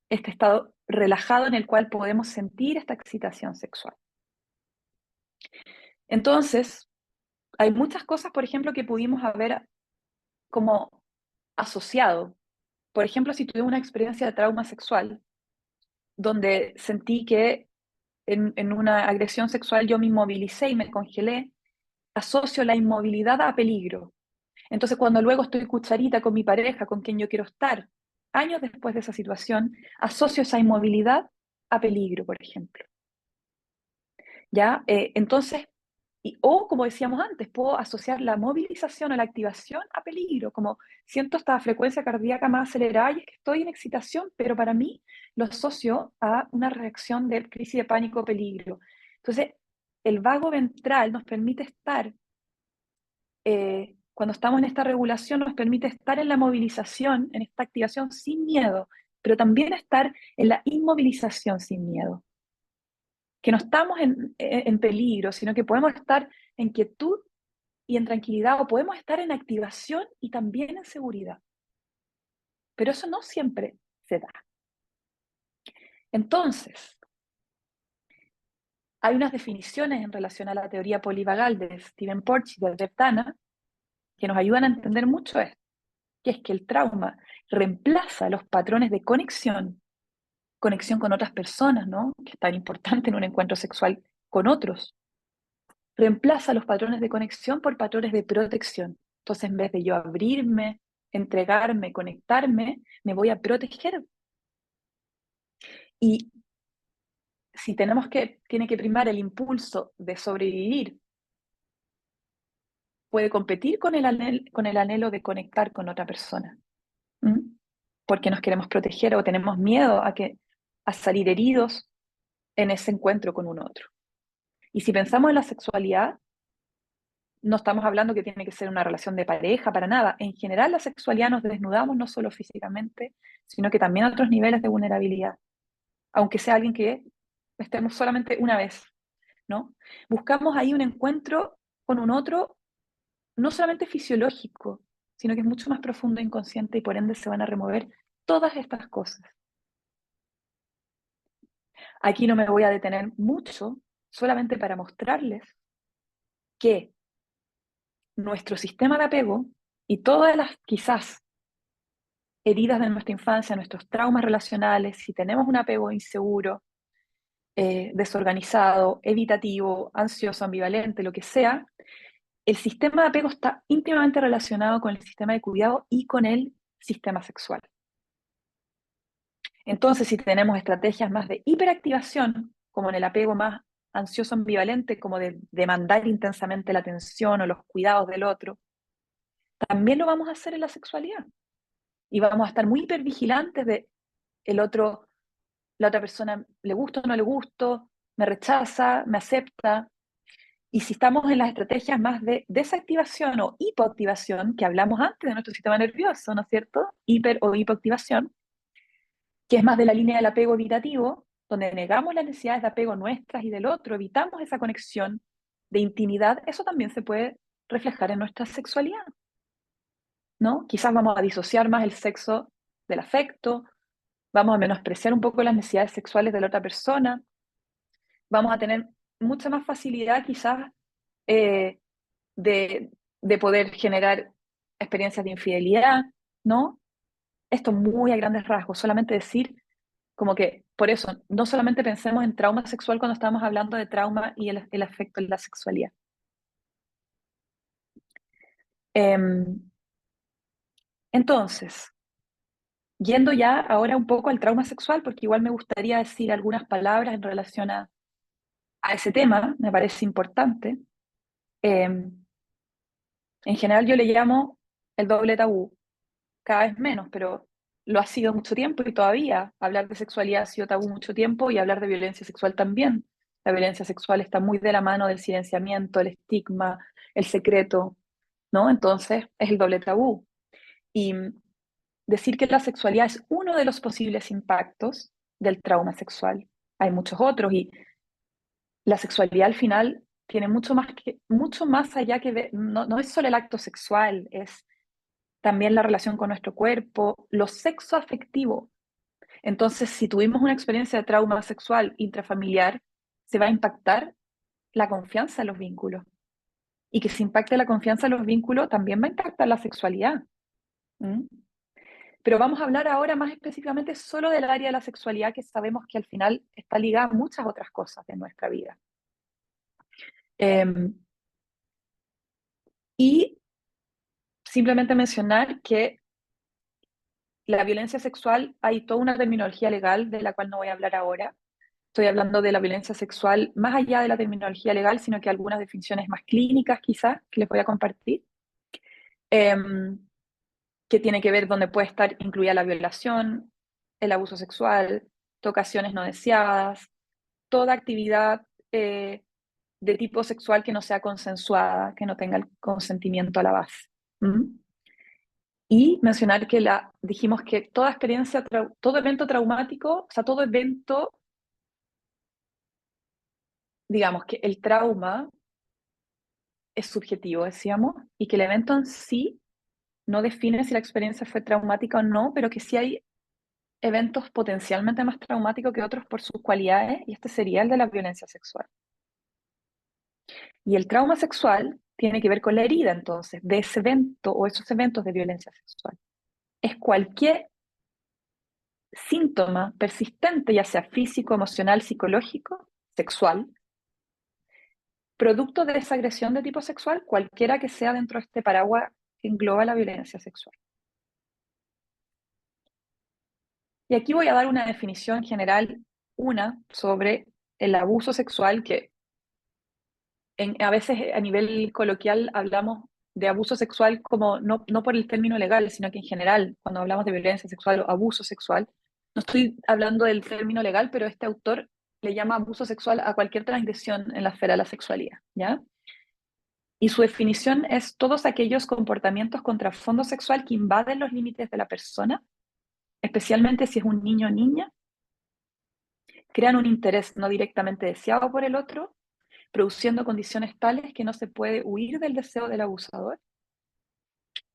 estado relajado en el cual podemos sentir esta excitación sexual. Entonces, hay muchas cosas, por ejemplo, que pudimos haber como asociado. Por ejemplo, si tuve una experiencia de trauma sexual, donde sentí que en una agresión sexual yo me inmovilicé y me congelé, asocio la inmovilidad a peligro. Entonces, cuando luego estoy cucharita con mi pareja, con quien yo quiero estar, años después de esa situación, asocio esa inmovilidad a peligro, por ejemplo. ¿Ya? Entonces, o como decíamos antes, puedo asociar la movilización o la activación a peligro, como siento esta frecuencia cardíaca más acelerada y es que estoy en excitación, pero para mí lo asocio a una reacción de crisis de pánico o peligro. Entonces, el vago ventral nos permite estar, cuando estamos en esta regulación, nos permite estar en la movilización, en esta activación sin miedo, pero también estar en la inmovilización sin miedo, que no estamos en peligro, sino que podemos estar en quietud y en tranquilidad, o podemos estar en activación y también en seguridad. Pero eso no siempre se da. Entonces, hay unas definiciones en relación a la teoría polivagal de Stephen Porges y de Albert Dana que nos ayudan a entender mucho esto, que es que el trauma reemplaza los patrones de conexión con otras personas, ¿no?, que es tan importante en un encuentro sexual con otros. Reemplaza los patrones de conexión por patrones de protección. Entonces, en vez de yo abrirme, entregarme, conectarme, me voy a proteger. Y si tiene que primar el impulso de sobrevivir, puede competir con el anhelo de conectar con otra persona. ¿Mm? Porque nos queremos proteger o tenemos miedo a salir heridos en ese encuentro con un otro. Y si pensamos en la sexualidad, no estamos hablando que tiene que ser una relación de pareja, para nada. En general, la sexualidad nos desnudamos no solo físicamente, sino que también a otros niveles de vulnerabilidad, aunque sea alguien que estemos solamente una vez, ¿no? Buscamos ahí un encuentro con un otro, no solamente fisiológico, sino que es mucho más profundo e inconsciente y por ende se van a remover todas estas cosas. Aquí no me voy a detener mucho, solamente para mostrarles que nuestro sistema de apego y todas las quizás heridas de nuestra infancia, nuestros traumas relacionales, si tenemos un apego inseguro, desorganizado, evitativo, ansioso, ambivalente, lo que sea, el sistema de apego está íntimamente relacionado con el sistema de cuidado y con el sistema sexual. Entonces, si tenemos estrategias más de hiperactivación, como en el apego más ansioso ambivalente, como de demandar intensamente la atención o los cuidados del otro, también lo vamos a hacer en la sexualidad. Y vamos a estar muy hipervigilantes de el otro, la otra persona le gusta o no le gusto, me rechaza, me acepta. Y si estamos en las estrategias más de desactivación o hipoactivación, que hablamos antes de nuestro sistema nervioso, ¿no es cierto? Hiper o hipoactivación, que es más de la línea del apego evitativo, donde negamos las necesidades de apego nuestras y del otro, evitamos esa conexión de intimidad, eso también se puede reflejar en nuestra sexualidad, ¿no? Quizás vamos a disociar más el sexo del afecto, vamos a menospreciar un poco las necesidades sexuales de la otra persona, vamos a tener mucha más facilidad quizás eh, de, de poder generar experiencias de infidelidad, ¿no? Esto muy a grandes rasgos, solamente decir como que, por eso, no solamente pensemos en trauma sexual cuando estamos hablando de trauma y el afecto en la sexualidad. Entonces, yendo ya ahora un poco al trauma sexual, porque igual me gustaría decir algunas palabras en relación a ese tema, me parece importante. En general yo le llamo el doble tabú, cada vez menos, pero lo ha sido mucho tiempo y todavía hablar de sexualidad ha sido tabú mucho tiempo y hablar de violencia sexual también. La violencia sexual está muy de la mano del silenciamiento, el estigma, el secreto, ¿no? Entonces es el doble tabú. Y decir que la sexualidad es uno de los posibles impactos del trauma sexual. Hay muchos otros y la sexualidad al final tiene mucho más allá que ver, no, no es solo el acto sexual, es también la relación con nuestro cuerpo, lo sexo afectivo. Entonces, si tuvimos una experiencia de trauma sexual intrafamiliar, se va a impactar la confianza en los vínculos. Y que se impacte la confianza en los vínculos también va a impactar la sexualidad. ¿Mm? Pero vamos a hablar ahora más específicamente solo del área de la sexualidad, que sabemos que al final está ligada a muchas otras cosas de nuestra vida. Y simplemente mencionar que la violencia sexual, hay toda una terminología legal de la cual no voy a hablar ahora. Estoy hablando de la violencia sexual más allá de la terminología legal, sino que algunas definiciones más clínicas quizás que les voy a compartir, que tiene que ver donde puede estar incluida la violación, el abuso sexual, tocaciones no deseadas, toda actividad de tipo sexual que no sea consensuada, que no tenga el consentimiento a la base. ¿Mm? Y mencionar que dijimos que toda experiencia, todo evento traumático, o sea, todo evento, digamos que el trauma es subjetivo, decíamos, y que el evento en sí no define si la experiencia fue traumática o no, pero que sí hay eventos potencialmente más traumáticos que otros por sus cualidades, y este sería el de la violencia sexual. Y el trauma sexual tiene que ver con la herida, entonces, de ese evento o esos eventos de violencia sexual. Es cualquier síntoma persistente, ya sea físico, emocional, psicológico, sexual, producto de esa agresión de tipo sexual, cualquiera que sea dentro de este paraguas que engloba la violencia sexual. Y aquí voy a dar una definición general, una sobre el abuso sexual, que a veces a nivel coloquial hablamos de abuso sexual como no por el término legal, sino que en general, cuando hablamos de violencia sexual o abuso sexual, no estoy hablando del término legal, pero este autor le llama abuso sexual a cualquier transgresión en la esfera de la sexualidad, ¿ya? Y su definición es todos aquellos comportamientos con trasfondo sexual que invaden los límites de la persona, especialmente si es un niño o niña, crean un interés no directamente deseado por el otro, produciendo condiciones tales que no se puede huir del deseo del abusador,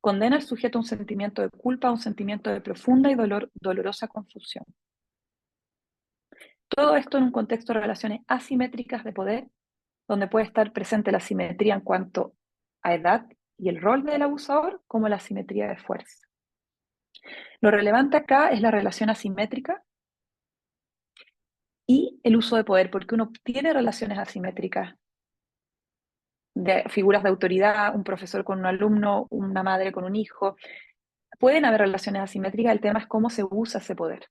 condena al sujeto a un sentimiento de culpa, a un sentimiento de profunda y dolorosa confusión. Todo esto en un contexto de relaciones asimétricas de poder, donde puede estar presente la simetría en cuanto a edad y el rol del abusador, como la simetría de fuerza. Lo relevante acá es la relación asimétrica y el uso de poder, porque uno tiene relaciones asimétricas de figuras de autoridad, un profesor con un alumno, una madre con un hijo. Pueden haber relaciones asimétricas, el tema es cómo se usa ese poder.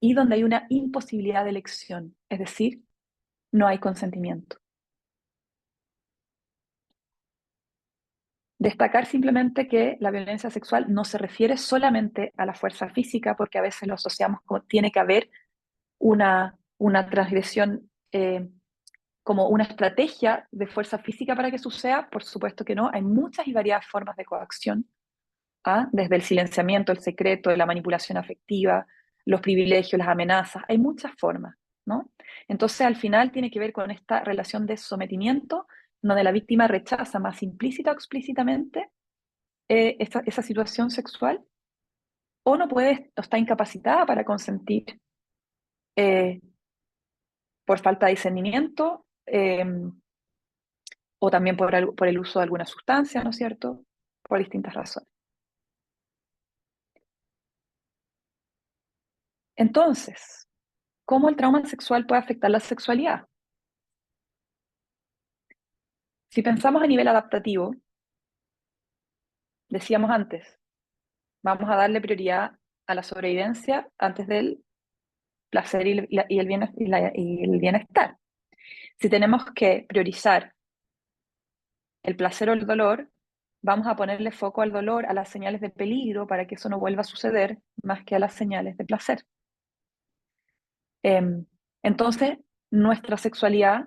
Y donde hay una imposibilidad de elección, es decir, no hay consentimiento. Destacar simplemente que la violencia sexual no se refiere solamente a la fuerza física, porque a veces lo asociamos con tiene que haber una transgresión como una estrategia de fuerza física para que suceda. Por supuesto que no, hay muchas y variadas formas de coacción, ¿ah? Desde el silenciamiento, el secreto, la manipulación afectiva, los privilegios, las amenazas, hay muchas formas, ¿no? Entonces al final tiene que ver con esta relación de sometimiento, donde la víctima rechaza más implícita o explícitamente esa situación sexual, o no puede, o está incapacitada para consentir eh, por falta de discernimiento, o también por el uso de alguna sustancia, ¿no es cierto? Por distintas razones. Entonces, ¿cómo el trauma sexual puede afectar la sexualidad? Si pensamos a nivel adaptativo, decíamos antes, vamos a darle prioridad a la sobrevivencia antes del placer y el bienestar. Si tenemos que priorizar el placer o el dolor, vamos a ponerle foco al dolor, a las señales de peligro para que eso no vuelva a suceder, más que a las señales de placer. Entonces, nuestra sexualidad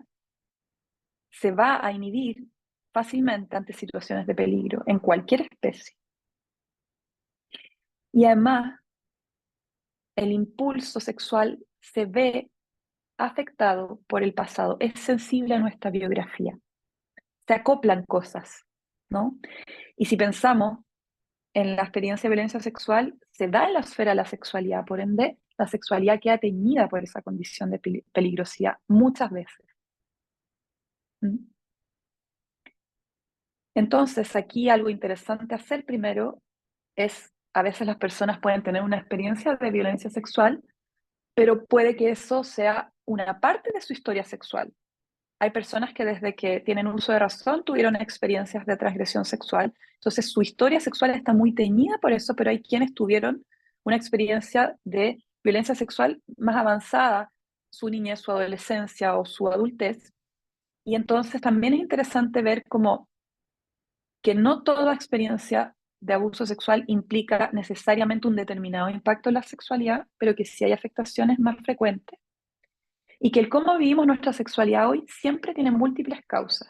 se va a inhibir fácilmente ante situaciones de peligro en cualquier especie. Y además, el impulso sexual se ve afectado por el pasado, es sensible a nuestra biografía, se acoplan cosas, ¿no? Y si pensamos en la experiencia de violencia sexual, se da en la esfera de la sexualidad, por ende, la sexualidad queda teñida por esa condición de peligrosidad muchas veces. ¿Mm? Entonces, aquí algo interesante a hacer primero es, a veces las personas pueden tener una experiencia de violencia sexual, pero puede que eso sea una parte de su historia sexual. Hay personas que desde que tienen uso de razón tuvieron experiencias de transgresión sexual, entonces su historia sexual está muy teñida por eso, pero hay quienes tuvieron una experiencia de violencia sexual más avanzada, su niñez, su adolescencia o su adultez, y entonces también es interesante ver cómo que no toda experiencia de abuso sexual implica necesariamente un determinado impacto en la sexualidad, pero que sí hay afectaciones más frecuentes y que el cómo vivimos nuestra sexualidad hoy siempre tiene múltiples causas.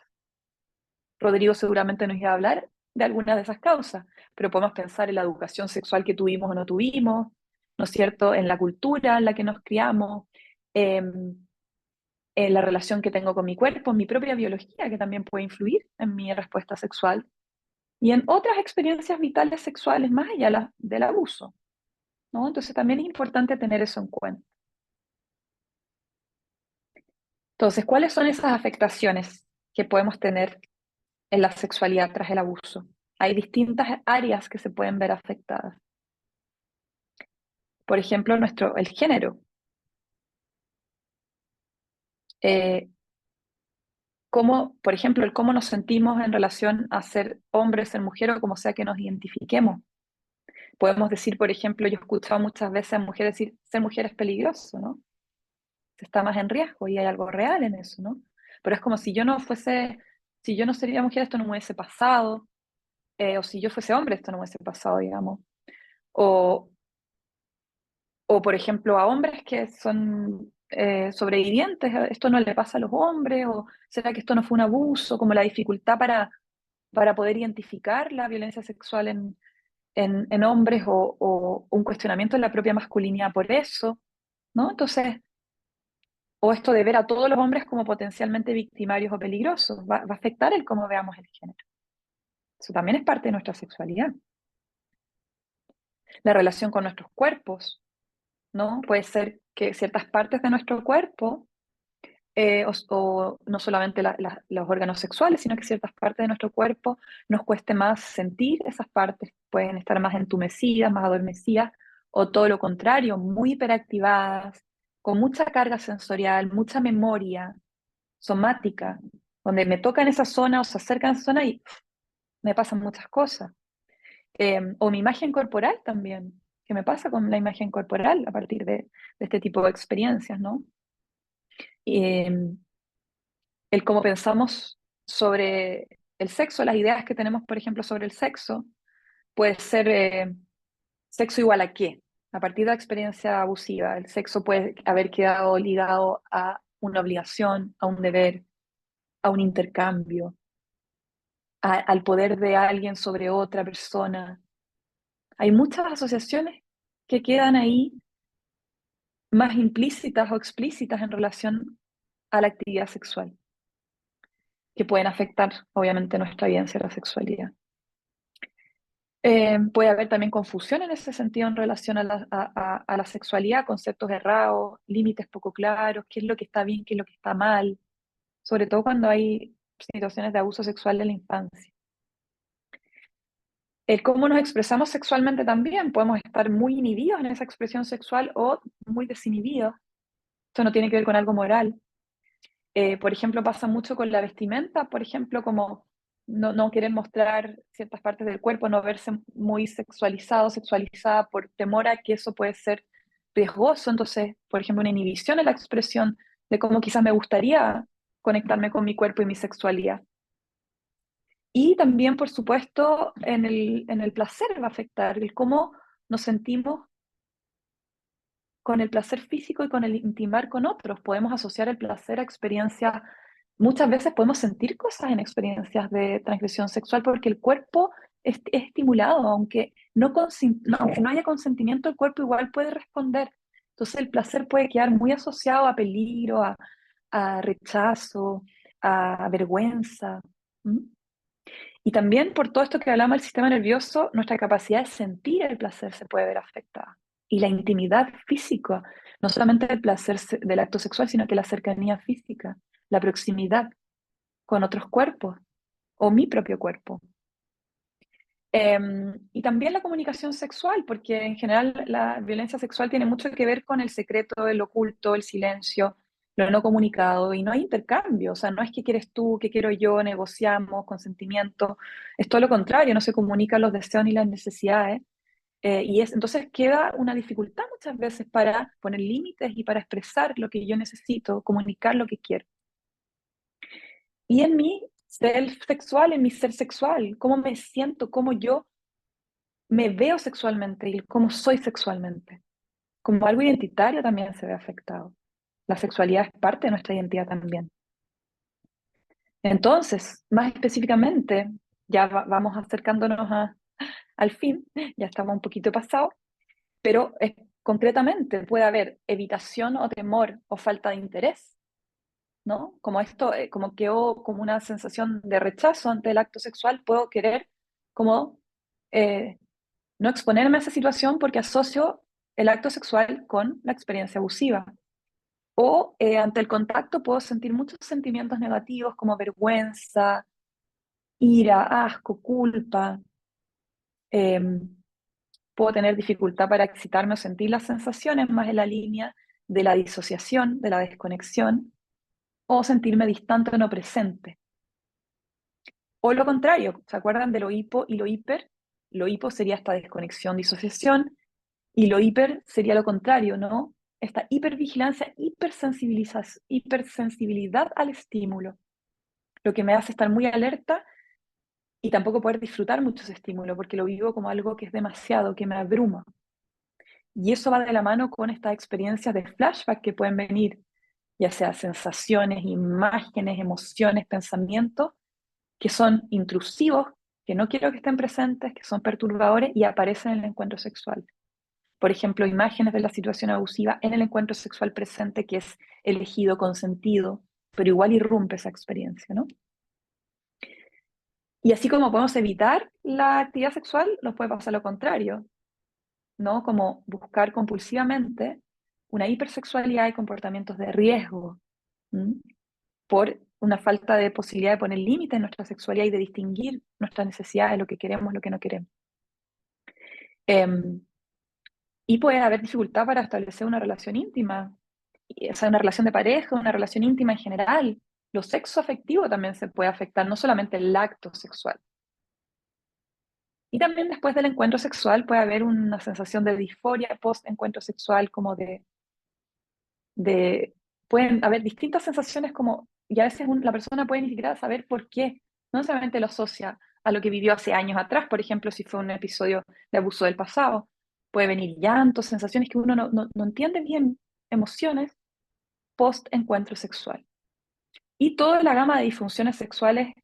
Rodrigo seguramente nos iba a hablar de algunas de esas causas, pero podemos pensar en la educación sexual que tuvimos o no tuvimos, ¿no es cierto? En la cultura en la que nos criamos, en la relación que tengo con mi cuerpo, en mi propia biología, que también puede influir en mi respuesta sexual, y en otras experiencias vitales sexuales más allá del abuso, ¿no? Entonces también es importante tener eso en cuenta. Entonces, ¿cuáles son esas afectaciones que podemos tener en la sexualidad tras el abuso? Hay distintas áreas que se pueden ver afectadas. Por ejemplo, el género. Eh, por ejemplo, el cómo nos sentimos en relación a ser hombre, ser mujer o como sea que nos identifiquemos. Podemos decir, por ejemplo, yo he escuchado muchas veces a mujeres decir, ser mujer es peligroso, ¿no? Se está más en riesgo y hay algo real en eso, ¿no? Pero es como si yo no sería mujer, esto no me hubiese pasado, o si yo fuese hombre, esto no me hubiese pasado, digamos. O, o por ejemplo, a hombres que son sobrevivientes, esto no le pasa a los hombres, o será que esto no fue un abuso, como la dificultad para poder identificar la violencia sexual en hombres o un cuestionamiento de la propia masculinidad por eso, ¿no? Entonces, o esto de ver a todos los hombres como potencialmente victimarios o peligrosos, va a afectar el cómo veamos el género. Eso también es parte de nuestra sexualidad. La relación con nuestros cuerpos. ¿no? Puede ser que ciertas partes de nuestro cuerpo, o no solamente los órganos sexuales, sino que ciertas partes de nuestro cuerpo nos cueste más sentir esas partes, pueden estar más entumecidas, más adormecidas, o todo lo contrario, muy hiperactivadas, con mucha carga sensorial, mucha memoria somática, donde me tocan esa zona o se acercan a esa zona y me pasan muchas cosas. O mi imagen corporal también, ¿qué me pasa con la imagen corporal a partir de este tipo de experiencias, ¿no? Eh, el cómo pensamos sobre el sexo, las ideas que tenemos, por ejemplo, sobre el sexo, puede ser sexo igual a qué. A partir de la experiencia abusiva, el sexo puede haber quedado ligado a una obligación, a un deber, a un intercambio, al poder de alguien sobre otra persona. Hay muchas asociaciones que quedan ahí más implícitas o explícitas en relación a la actividad sexual, que pueden afectar, obviamente, nuestra vivencia de la sexualidad. Puede haber también confusión en ese sentido en relación a la sexualidad, conceptos errados, límites poco claros, qué es lo que está bien, qué es lo que está mal, sobre todo cuando hay situaciones de abuso sexual en la infancia. El cómo nos expresamos sexualmente también, podemos estar muy inhibidos en esa expresión sexual o muy desinhibidos. Esto no tiene que ver con algo moral. Por ejemplo, pasa mucho con la vestimenta, por ejemplo, como no querer mostrar ciertas partes del cuerpo, no verse muy sexualizado, sexualizada por temor a que eso puede ser riesgoso. Entonces, por ejemplo, una inhibición en la expresión de cómo quizás me gustaría conectarme con mi cuerpo y mi sexualidad. Y también, por supuesto, en el placer va a afectar el cómo nos sentimos con el placer físico y con el intimar con otros. Podemos asociar el placer a experiencias, muchas veces podemos sentir cosas en experiencias de transgresión sexual porque el cuerpo es estimulado, aunque no haya consentimiento, el cuerpo igual puede responder. Entonces el placer puede quedar muy asociado a peligro, a rechazo, a vergüenza. ¿Mm? Y también por todo esto que hablamos del sistema nervioso, nuestra capacidad de sentir el placer se puede ver afectada. Y la intimidad física, no solamente el placer del acto sexual, sino que la cercanía física, la proximidad con otros cuerpos o mi propio cuerpo. Y también la comunicación sexual, porque en general la violencia sexual tiene mucho que ver con el secreto, el oculto, el silencio, lo no comunicado, y no hay intercambio, o sea, no es que quieres tú, que quiero yo, negociamos, consentimiento, es todo lo contrario, no se comunican los deseos ni las necesidades, entonces queda una dificultad muchas veces para poner límites y para expresar lo que yo necesito, comunicar lo que quiero. Y en mi ser sexual, en mi ser sexual, cómo me siento, cómo yo me veo sexualmente y cómo soy sexualmente. Como algo identitario también se ve afectado. La sexualidad es parte de nuestra identidad también. Entonces, más específicamente, ya vamos acercándonos al fin, ya estamos un poquito pasados, pero concretamente puede haber evitación o temor o falta de interés, ¿no? Como esto, como que como una sensación de rechazo ante el acto sexual, puedo querer como eh, no exponerme a esa situación porque asocio el acto sexual con la experiencia abusiva. O ante el contacto puedo sentir muchos sentimientos negativos como vergüenza, ira, asco, culpa. Eh, Puedo tener dificultad para excitarme o sentir las sensaciones más en la línea de la disociación, de la desconexión, o sentirme distante o no presente. O lo contrario, ¿se acuerdan de lo hipo y lo hiper? Lo hipo sería esta desconexión, disociación, y lo hiper sería lo contrario, ¿no? Esta hipervigilancia, hipersensibilidad al estímulo, lo que me hace estar muy alerta y tampoco poder disfrutar mucho ese estímulo, porque lo vivo como algo que es demasiado, que me abruma. Y eso va de la mano con estas experiencias de flashback que pueden venir, ya sea sensaciones, imágenes, emociones, pensamientos, que son intrusivos, que no quiero que estén presentes, que son perturbadores y aparecen en el encuentro sexual. Por ejemplo, imágenes de la situación abusiva en el encuentro sexual presente que es elegido, consentido, pero igual irrumpe esa experiencia, ¿no? Y así como podemos evitar la actividad sexual, nos puede pasar lo contrario. ¿no? Como buscar compulsivamente una hipersexualidad y comportamientos de riesgo, ¿m? Por una falta de posibilidad de poner límites en nuestra sexualidad y de distinguir nuestras necesidades, lo que queremos, lo que no queremos. Em, y puede haber dificultad para establecer una relación íntima, o sea, una relación de pareja, una relación íntima en general. Lo sexo afectivo también se puede afectar, no solamente el acto sexual. Y también después del encuentro sexual puede haber una sensación de disforia post-encuentro sexual, como de, pueden haber distintas sensaciones como, y a veces la persona puede ni siquiera saber por qué, no solamente lo asocia a lo que vivió hace años atrás, por ejemplo, si fue un episodio de abuso del pasado, puede venir llantos, sensaciones que uno no entiende bien, emociones post-encuentro sexual. Y toda la gama de disfunciones sexuales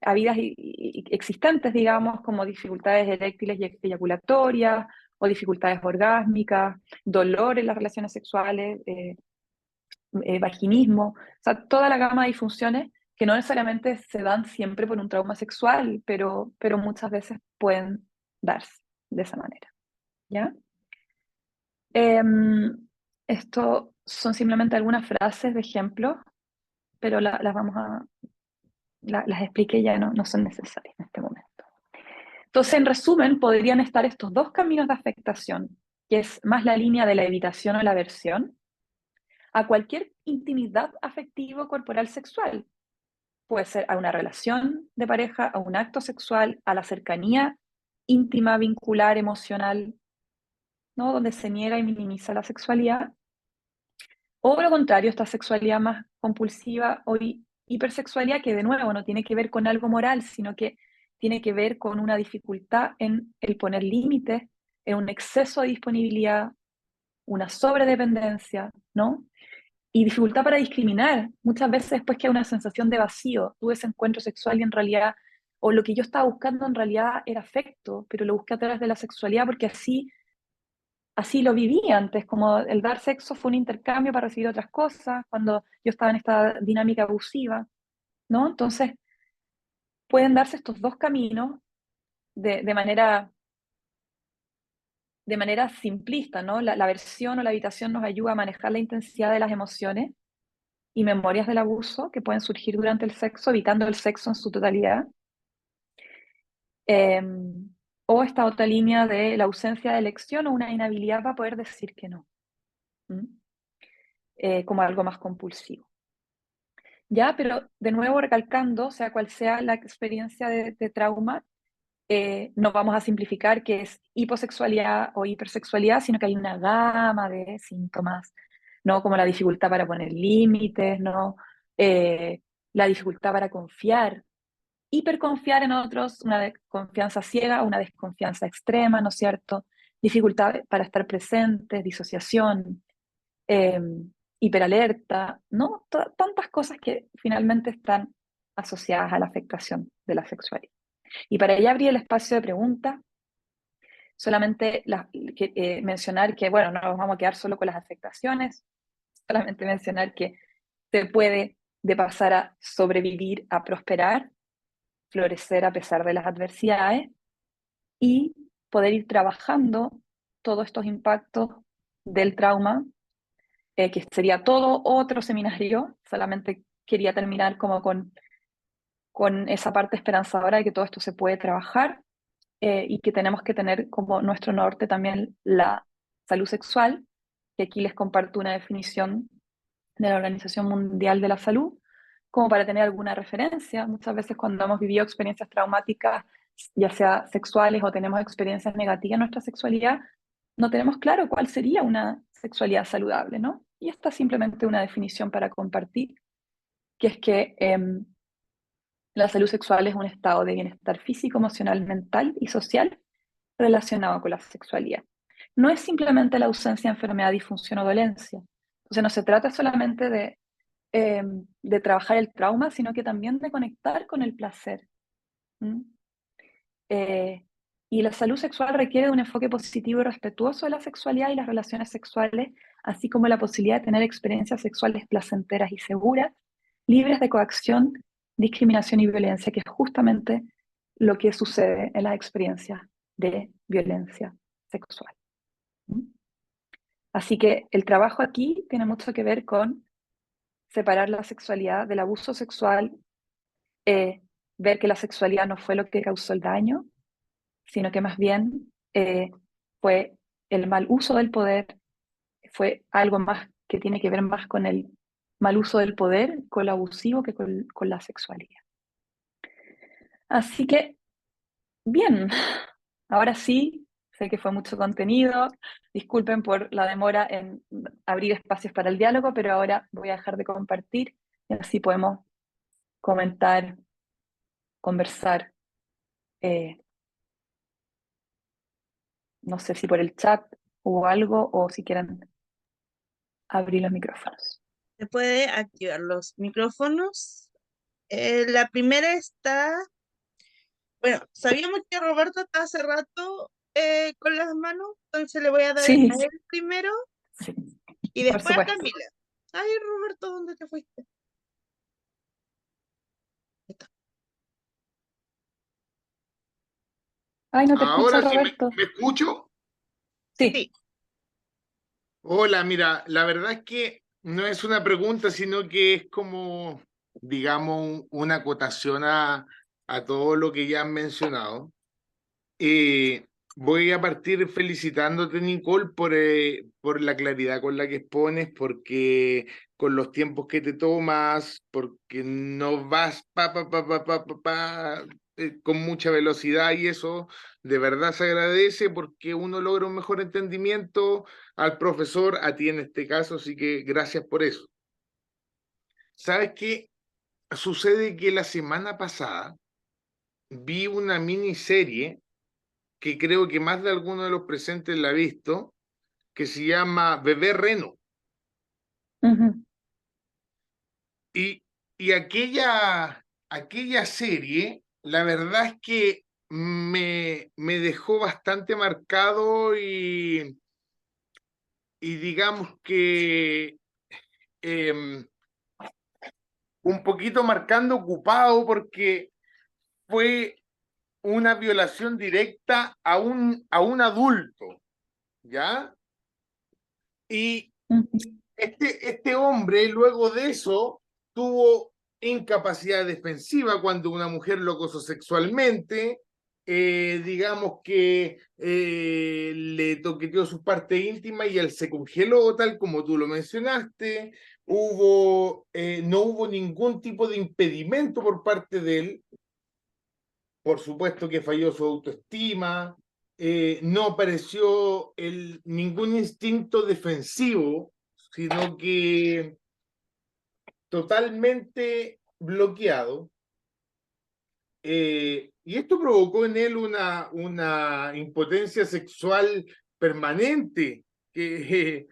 habidas y existentes, digamos, como dificultades eréctiles y eyaculatorias, o dificultades orgásmicas, dolor en las relaciones sexuales, vaginismo, o sea, toda la gama de disfunciones que no necesariamente se dan siempre por un trauma sexual, pero muchas veces pueden darse de esa manera, ¿ya? Esto son simplemente algunas frases de ejemplo, pero las vamos a, las expliqué ya, no son necesarias en este momento. Entonces, en resumen, podrían estar estos dos caminos de afectación, que es más la línea de la evitación o la aversión, a cualquier intimidad afectivo corporal sexual. Puede ser a una relación de pareja, a un acto sexual, a la cercanía íntima, vincular, emocional, ¿no? Donde se niega y minimiza la sexualidad. O lo contrario, esta sexualidad más compulsiva o hipersexualidad, que de nuevo no tiene que ver con algo moral, sino que tiene que ver con una dificultad en el poner límites, en un exceso de disponibilidad, una sobredependencia, ¿no? Y dificultad para discriminar. Muchas veces después queda una sensación de vacío. Tuve ese encuentro sexual y en realidad, o lo que yo estaba buscando en realidad era afecto, pero lo busqué a través de la sexualidad porque así lo viví antes, como el dar sexo fue un intercambio para recibir otras cosas, cuando yo estaba en esta dinámica abusiva, ¿no? Entonces, pueden darse estos dos caminos de manera simplista, ¿no? La versión o la habitación nos ayuda a manejar la intensidad de las emociones y memorias del abuso que pueden surgir durante el sexo, evitando el sexo en su totalidad. Eh, o esta otra línea de la ausencia de elección o una inhabilidad para poder decir que no, como algo más compulsivo. Ya, pero de nuevo recalcando, sea cual sea la experiencia de trauma, no vamos a simplificar que es hiposexualidad o hipersexualidad, sino que hay una gama de síntomas, ¿no? Como la dificultad para poner límites, ¿no? La dificultad para confiar, hiperconfiar en otros, una confianza ciega, una desconfianza extrema, ¿no es cierto? Dificultad para estar presentes, disociación, eh, hiperalerta, ¿no? Tantas cosas que finalmente están asociadas a la afectación de la sexualidad. Y para ella abrir el espacio de preguntas, solamente mencionar que, bueno, no nos vamos a quedar solo con las afectaciones, solamente mencionar que se puede de pasar a sobrevivir a prosperar, florecer a pesar de las adversidades y poder ir trabajando todos estos impactos del trauma, que sería todo otro seminario. Solamente quería terminar como con esa parte esperanzadora de que todo esto se puede trabajar, y que tenemos que tener como nuestro norte también la salud sexual, que aquí les comparto una definición de la Organización Mundial de la Salud, como para tener alguna referencia. Muchas veces cuando hemos vivido experiencias traumáticas, ya sea sexuales o tenemos experiencias negativas en nuestra sexualidad, no tenemos claro cuál sería una sexualidad saludable, ¿no? Y esta es simplemente una definición para compartir, que es que la salud sexual es un estado de bienestar físico, emocional, mental y social relacionado con la sexualidad. No es simplemente la ausencia de enfermedad, disfunción o dolencia. Entonces no se trata solamente de trabajar el trauma, sino que también de conectar con el placer. ¿Mm? Eh, y la salud sexual requiere de un enfoque positivo y respetuoso de la sexualidad y las relaciones sexuales, así como la posibilidad de tener experiencias sexuales placenteras y seguras, libres de coacción, discriminación y violencia, que es justamente lo que sucede en las experiencias de violencia sexual. ¿Mm? Así que el trabajo aquí tiene mucho que ver con separar la sexualidad del abuso sexual, ver que la sexualidad no fue lo que causó el daño, sino que más bien fue el mal uso del poder, fue algo más que tiene que ver más con el mal uso del poder, con lo abusivo que con la sexualidad. Así que, bien, ahora sí, sé que fue mucho contenido, disculpen por la demora en abrir espacios para el diálogo, pero ahora voy a dejar de compartir y así podemos comentar, conversar, eh, no sé si por el chat o algo, o si quieren abrir los micrófonos. Se puede activar los micrófonos. La primera está, bueno, sabíamos que Roberto está hace rato con las manos, entonces le voy a dar Sí, a él primero sí, y por después a supuesto. Camila. Ay, Roberto, ¿dónde te fuiste? Ahí está. Ay, no te escucho, Ahora sí Roberto. me escucho. Sí. Sí, Hola, mira, la verdad es que no es una pregunta, sino que es como, digamos, una acotación a todo lo que ya han mencionado. Voy a partir felicitándote, Nicole, por la claridad con la que expones, porque con los tiempos que te tomas, porque no vas con mucha velocidad y eso de verdad se agradece porque uno logra un mejor entendimiento al profesor, a ti en este caso, así que gracias por eso. ¿Sabes qué? Sucede que la semana pasada vi una miniserie que creo que más de alguno de los presentes la ha visto, que se llama Bebé Reno. Ujú, Y, y aquella serie, la verdad es que me dejó bastante marcado y digamos que eh, un poquito marcando ocupado porque fue una violación directa a un adulto, ¿ya? Y ujú, este hombre, luego de eso, tuvo incapacidad defensiva cuando una mujer lo acosó sexualmente, digamos que le toqueteó su parte íntima y él se congeló, tal como tú lo mencionaste. No hubo ningún tipo de impedimento por parte de él. Por supuesto que falló su autoestima, no apareció ningún instinto defensivo, sino que totalmente bloqueado. Y esto provocó en él una impotencia sexual permanente que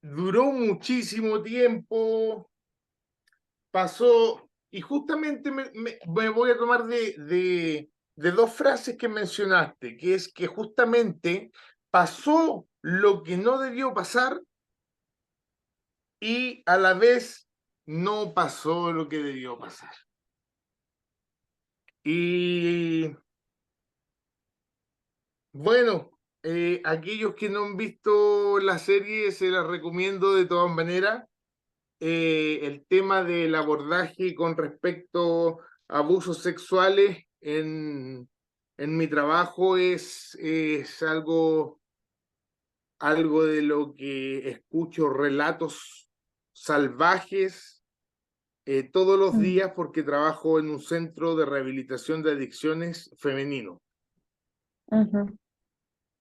duró muchísimo tiempo, pasó, y justamente me voy a tomar de dos frases que mencionaste, que es que justamente pasó lo que no debió pasar y a la vez no pasó lo que debió pasar. Y bueno, aquellos que no han visto la serie se las recomiendo de todas maneras. El tema del abordaje con respecto a abusos sexuales en mi trabajo es algo de lo que escucho relatos salvajes todos los mm, días porque trabajo en un centro de rehabilitación de adicciones femenino. ujú,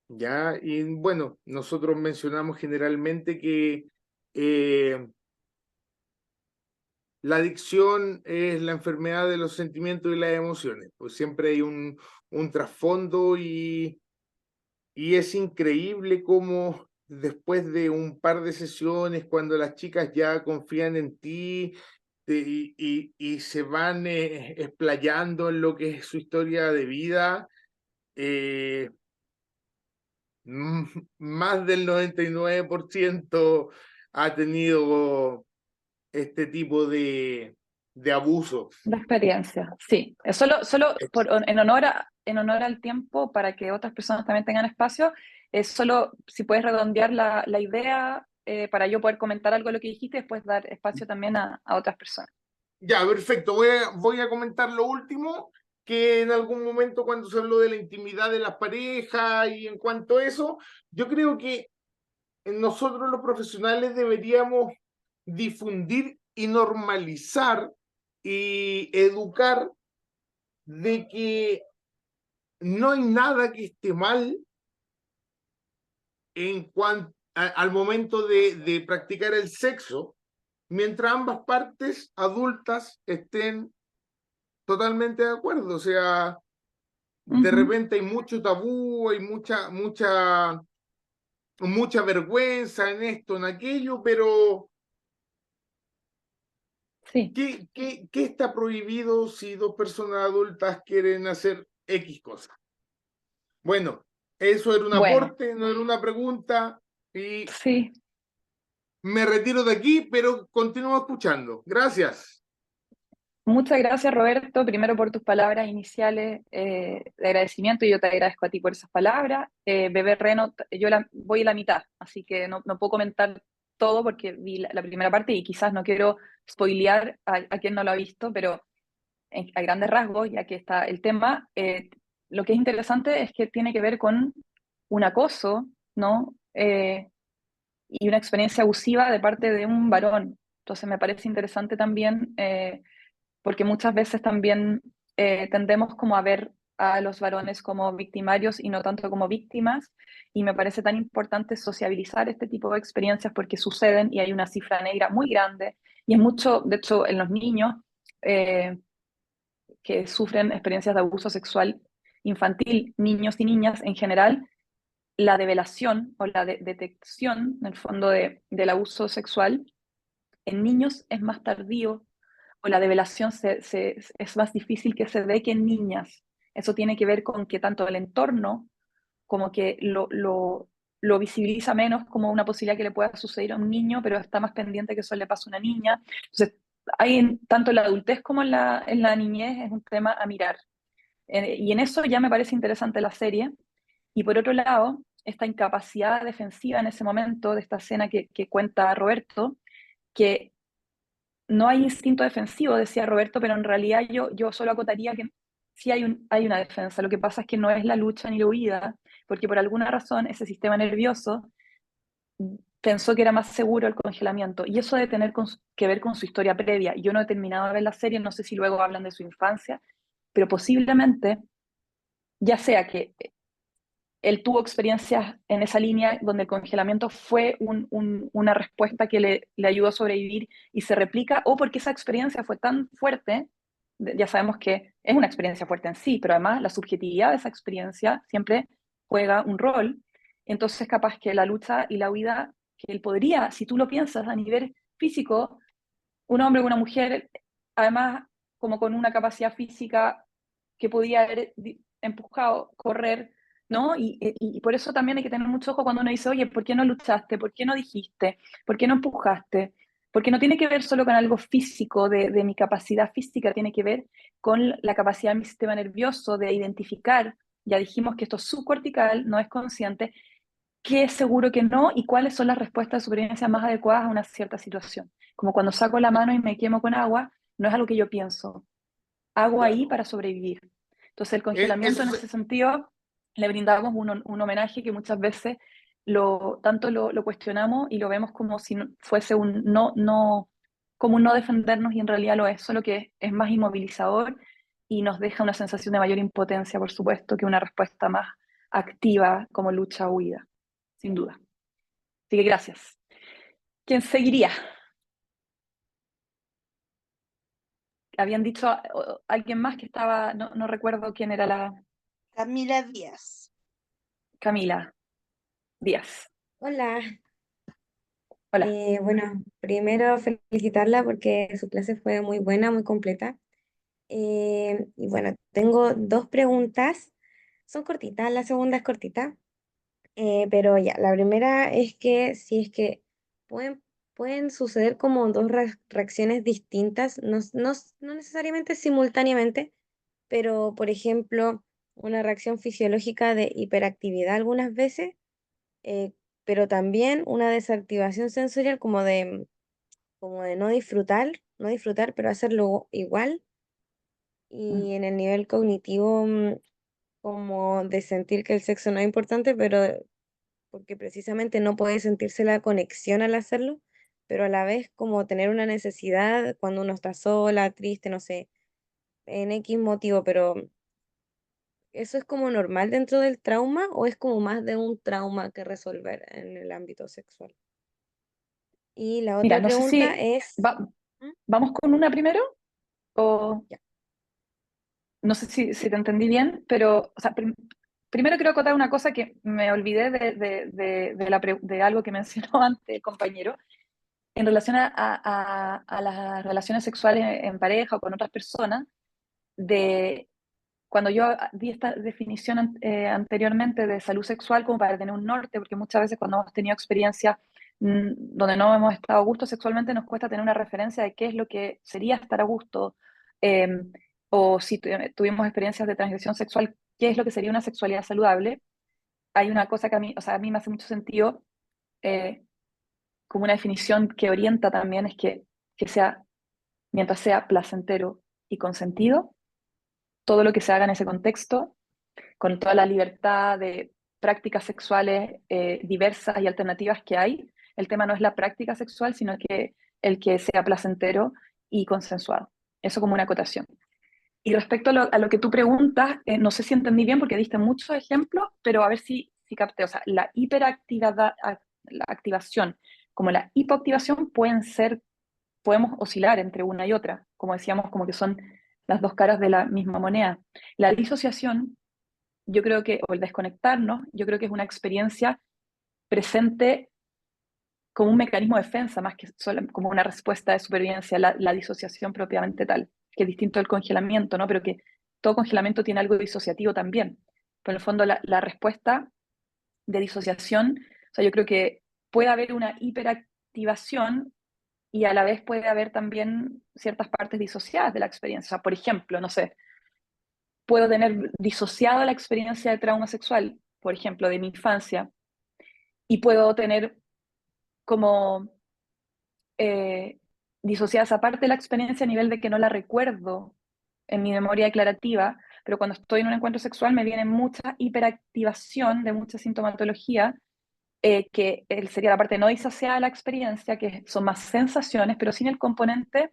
¿Ya? Y bueno, nosotros mencionamos generalmente que eh, la adicción es la enfermedad de los sentimientos y las emociones, pues siempre hay un trasfondo y es increíble cómo después de un par de sesiones, cuando las chicas ya confían en ti y se van explayando en lo que es su historia de vida, eh, más del 99% ha tenido este tipo de abuso. la experiencia, sí. Solo Ex- en honor en honor al tiempo, para que otras personas también tengan espacio, es solo si puedes redondear la idea para yo poder comentar algo de lo que dijiste y después dar espacio también a otras personas. Ya, perfecto. Voy a comentar lo último, que en algún momento cuando se habló de la intimidad de las parejas y en cuanto a eso, yo creo que nosotros los profesionales deberíamos difundir y normalizar y educar de que no hay nada que esté mal en cuanto al momento de practicar el sexo, mientras ambas partes adultas estén totalmente de acuerdo. O sea, de repente hay mucho tabú, hay mucha vergüenza en esto, en aquello, pero Sí, ¿qué está prohibido si dos personas adultas quieren hacer X cosas? Bueno, eso era un bueno, aporte, no era una pregunta, y sí. me retiro de aquí, pero continúo escuchando. Gracias. Muchas gracias, Roberto, primero por tus palabras iniciales de agradecimiento, y yo te agradezco a ti por esas palabras. Bebé Reno, yo voy a la mitad, así que no puedo comentar todo porque vi la primera parte y quizás no quiero spoilear a quien no lo ha visto, pero a grandes rasgos, ya que está el tema, lo que es interesante es que tiene que ver con un acoso, ¿no? Y una experiencia abusiva de parte de un varón. Entonces me parece interesante también porque muchas veces también tendemos como a ver a los varones como victimarios y no tanto como víctimas, y me parece tan importante sociabilizar este tipo de experiencias porque suceden y hay una cifra negra muy grande, y es mucho, de hecho, en los niños eh, que sufren experiencias de abuso sexual infantil, niños y niñas en general, la develación o la detección, en el fondo, del abuso sexual en niños es más tardío, o la develación es más difícil que se dé que en niñas. Eso tiene que ver con que tanto el entorno como que lo visibiliza menos como una posibilidad que le pueda suceder a un niño, pero está más pendiente que eso le pase a una niña. Entonces, tanto en la adultez como en la niñez es un tema a mirar. Y en eso ya me parece interesante la serie. Y por otro lado, esta incapacidad defensiva en ese momento de esta escena que cuenta Roberto, que no hay instinto defensivo, decía Roberto, pero en realidad yo solo acotaría que sí hay una defensa. Lo que pasa es que no es la lucha ni la huida, porque por alguna razón ese sistema nervioso pensó que era más seguro el congelamiento. Y eso debe tener que ver con su historia previa. Yo no he terminado de ver la serie, no sé si luego hablan de su infancia, pero posiblemente ya sea que él tuvo experiencias en esa línea donde el congelamiento fue una respuesta que le ayudó a sobrevivir y se replica, o porque esa experiencia fue tan fuerte, ya sabemos que es una experiencia fuerte en sí, pero además la subjetividad de esa experiencia siempre juega un rol. Entonces, capaz que la lucha y la huida, que él podría, si tú lo piensas a nivel físico, un hombre o una mujer, además como con una capacidad física que podía haber empujado, correr, ¿no? Y por eso también hay que tener mucho ojo cuando uno dice, oye, ¿por qué no luchaste? ¿Por qué no dijiste? ¿Por qué no empujaste? Porque no tiene que ver solo con algo físico, de mi capacidad física, tiene que ver con la capacidad de mi sistema nervioso de identificar, ya dijimos que esto es subcortical, no es consciente, qué es seguro que no y cuáles son las respuestas de supervivencia más adecuadas a una cierta situación. Como cuando saco la mano y me quemo con agua, no es algo que yo pienso, hago ahí Claro. para sobrevivir. Entonces el Eso congelamiento en ese sentido le brindamos un homenaje que muchas veces tanto lo cuestionamos y lo vemos como si fuese como un no defendernos, y en realidad lo es, solo que es más inmovilizador y nos deja una sensación de mayor impotencia, por supuesto, que una respuesta más activa como lucha o huida, sin duda. Así que gracias. ¿Quién seguiría? Habían dicho alguien más que estaba, no recuerdo quién era Camila Díaz. Camila Díaz. Hola, Hola. bueno, primero felicitarla porque su clase fue muy buena, muy completa. Y bueno, tengo dos preguntas, son cortitas, la segunda es cortita, pero ya, la primera es que si es que pueden, pueden suceder como dos reacciones distintas, no necesariamente simultáneamente, pero por ejemplo, una reacción fisiológica de hiperactividad algunas veces, eh, pero también una desactivación sensorial como de no disfrutar, pero hacerlo igual. Mm. Y en el nivel cognitivo, como de sentir que el sexo no es importante, pero porque precisamente no puede sentirse la conexión al hacerlo, pero a la vez como tener una necesidad cuando uno está sola, triste, no sé, en X motivo, pero ¿eso es como normal dentro del trauma o es como más de un trauma que resolver en el ámbito sexual? Y la Mira, otra no sé pregunta si es, ¿mm? vamos con una primero o Ya. no sé si te entendí bien, pero o sea, primero quiero acotar una cosa que me olvidé de algo que mencionó antes el compañero en relación a las relaciones sexuales en pareja o con otras personas, de cuando yo di esta definición anteriormente de salud sexual como para tener un norte, porque muchas veces cuando hemos tenido experiencias donde no hemos estado a gusto sexualmente, nos cuesta tener una referencia de qué es lo que sería estar a gusto, eh, o si tuvimos experiencias de transgresión sexual, qué es lo que sería una sexualidad saludable. Hay una cosa que a mí, o sea, a mí me hace mucho sentido, eh, como una definición que orienta también, es que sea, mientras sea placentero y consentido, todo lo que se haga en ese contexto con toda la libertad de prácticas sexuales diversas y alternativas que hay. El tema no es la práctica sexual, sino que el que sea placentero y consensuado. Eso como una acotación. Y respecto a lo que tú preguntas, no sé si entendí bien porque diste muchos ejemplos, pero a ver si capté. O sea, la hiperactividad, la activación como la hipoactivación podemos oscilar entre una y otra, como decíamos, como que son las dos caras de la misma moneda. La disociación, yo creo que, o el desconectarnos, yo creo que es una experiencia presente como un mecanismo de defensa, más que solo como una respuesta de supervivencia, la disociación propiamente tal, que es distinto del congelamiento, ¿no? Pero que todo congelamiento tiene algo disociativo también. Pero en el fondo la respuesta de disociación, o sea, yo creo que puede haber una hiperactivación y a la vez puede haber también ciertas partes disociadas de la experiencia. O sea, por ejemplo, no sé, puedo tener disociada la experiencia de trauma sexual, por ejemplo, de mi infancia, y puedo tener como disociada esa parte de la experiencia a nivel de que no la recuerdo en mi memoria declarativa, pero cuando estoy en un encuentro sexual me viene mucha hiperactivación de mucha sintomatología, que sería la parte no disociada de la experiencia, que son más sensaciones, pero sin el componente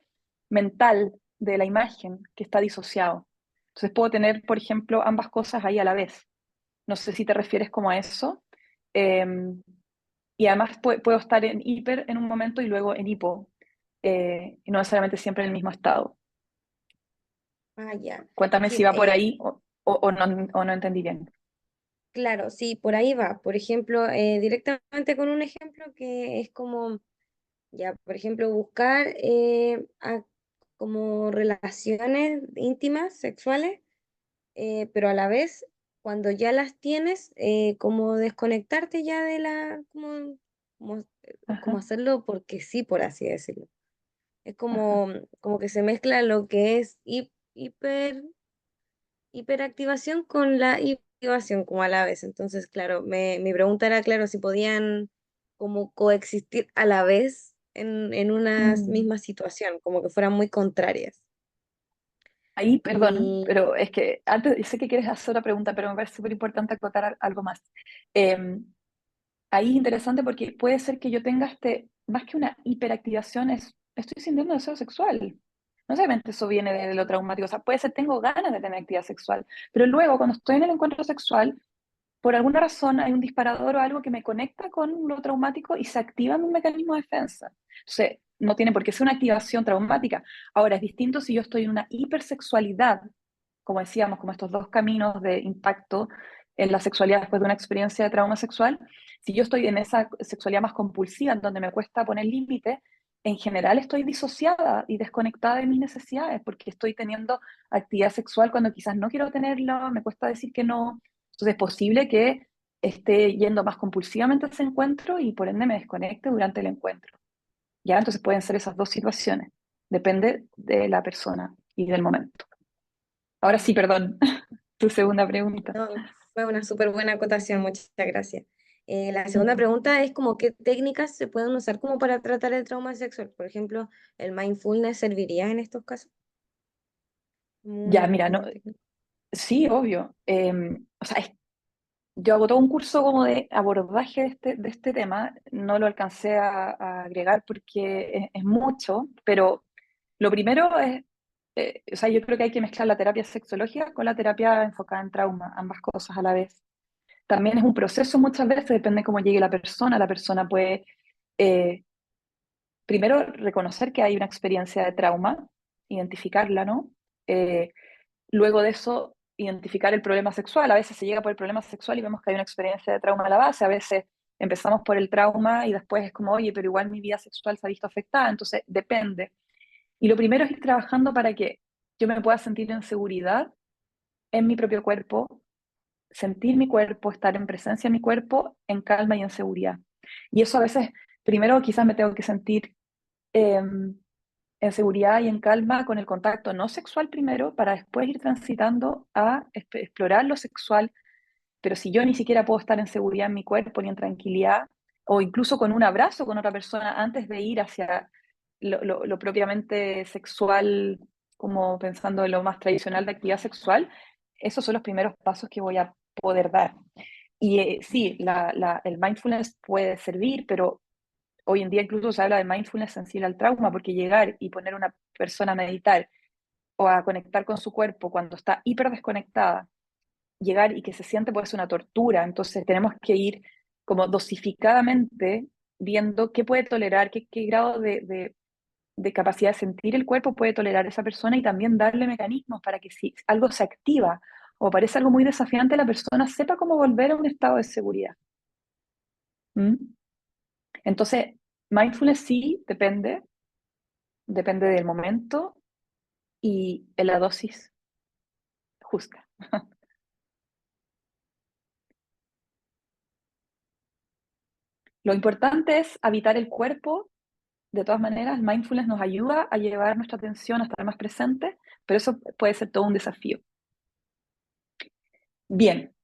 mental de la imagen que está disociado. Entonces puedo tener, por ejemplo, ambas cosas ahí a la vez. No sé si te refieres como a eso. Eh, y además puedo estar en hiper en un momento y luego en hipo, y no necesariamente siempre en el mismo estado. Ah, ya. Cuéntame si Sí, va por ahí o no entendí bien. claro, sí, por ahí va. Por ejemplo, directamente con un ejemplo que es como, ya, por ejemplo, buscar como relaciones íntimas, sexuales, pero a la vez, cuando ya las tienes, como desconectarte ya de como, como Ajá. hacerlo porque sí, por así decirlo. Es Ajá. como que se mezcla lo que es hiperactivación con la hiperactivación como a la vez. Entonces, claro, mi pregunta era, claro, si podían como coexistir a la vez en una Mm. misma situación, como que fueran muy contrarias. Ahí, perdón, Y pero es que antes sé que quieres hacer otra pregunta, pero me parece súper importante acotar algo más. Ahí es interesante porque puede ser que yo tenga más que una hiperactivación, estoy sintiendo deseo sexual. No solamente eso viene de lo traumático, o sea, puede ser tengo ganas de tener actividad sexual, pero luego cuando estoy en el encuentro sexual, por alguna razón hay un disparador o algo que me conecta con lo traumático y se activa mi mecanismo de defensa. Entonces, no tiene por qué ser una activación traumática. Ahora, es distinto si yo estoy en una hipersexualidad, como decíamos, como estos dos caminos de impacto en la sexualidad después de una experiencia de trauma sexual. Si yo estoy en esa sexualidad más compulsiva, en donde me cuesta poner límites, en general estoy disociada y desconectada de mis necesidades, porque estoy teniendo actividad sexual cuando quizás no quiero tenerla, me cuesta decir que no. Entonces es posible que esté yendo más compulsivamente a ese encuentro y por ende me desconecte durante el encuentro. ¿Ya? Entonces pueden ser esas dos situaciones. Depende de la persona y del momento. Ahora sí, perdón. tu segunda pregunta. No, fue una súper buena acotación, muchas gracias. La segunda pregunta es como qué técnicas se pueden usar como para tratar el trauma sexual. Por ejemplo, ¿el mindfulness serviría en estos casos? Como Ya, una mira, no, técnica. sí, obvio. O sea, yo hago todo un curso como de abordaje de este tema, no lo alcancé a agregar porque es mucho, pero lo primero es, o sea, yo creo que hay que mezclar la terapia sexológica con la terapia enfocada en trauma, ambas cosas a la vez. También es un proceso muchas veces, depende de cómo llegue la persona puede eh, primero reconocer que hay una experiencia de trauma, identificarla, ¿no? Eh, Luego de eso, identificar el problema sexual. A veces se llega por el problema sexual y vemos que hay una experiencia de trauma a la base. A veces empezamos por el trauma y después es como, oye, pero igual mi vida sexual se ha visto afectada. Entonces, depende. Y lo primero es ir trabajando para que yo me pueda sentir en seguridad en mi propio cuerpo, sentir mi cuerpo, estar en presencia de mi cuerpo, en calma y en seguridad. Y eso a veces, primero quizás me tengo que sentir en seguridad y en calma con el contacto no sexual primero, para después ir transitando a explorar lo sexual. Pero si yo ni siquiera puedo estar en seguridad en mi cuerpo ni en tranquilidad, o incluso con un abrazo con otra persona antes de ir hacia lo propiamente sexual, como pensando en lo más tradicional de actividad sexual, esos son los primeros pasos que voy a poder dar. Y sí, el mindfulness puede servir, pero hoy en día incluso se habla de mindfulness sensible al trauma, porque llegar y poner a una persona a meditar o a conectar con su cuerpo cuando está hiper desconectada, llegar y que se siente puede ser una tortura. Entonces tenemos que ir como dosificadamente viendo qué puede tolerar, qué grado de capacidad de sentir el cuerpo puede tolerar esa persona, y también darle mecanismos para que si algo se activa o parece algo muy desafiante, la persona sepa cómo volver a un estado de seguridad. ¿Mm? Entonces, mindfulness sí depende del momento y en la dosis justa. Lo importante es habitar el cuerpo. De todas maneras, el mindfulness nos ayuda a llevar nuestra atención a estar más presente, pero eso puede ser todo un desafío. Bien,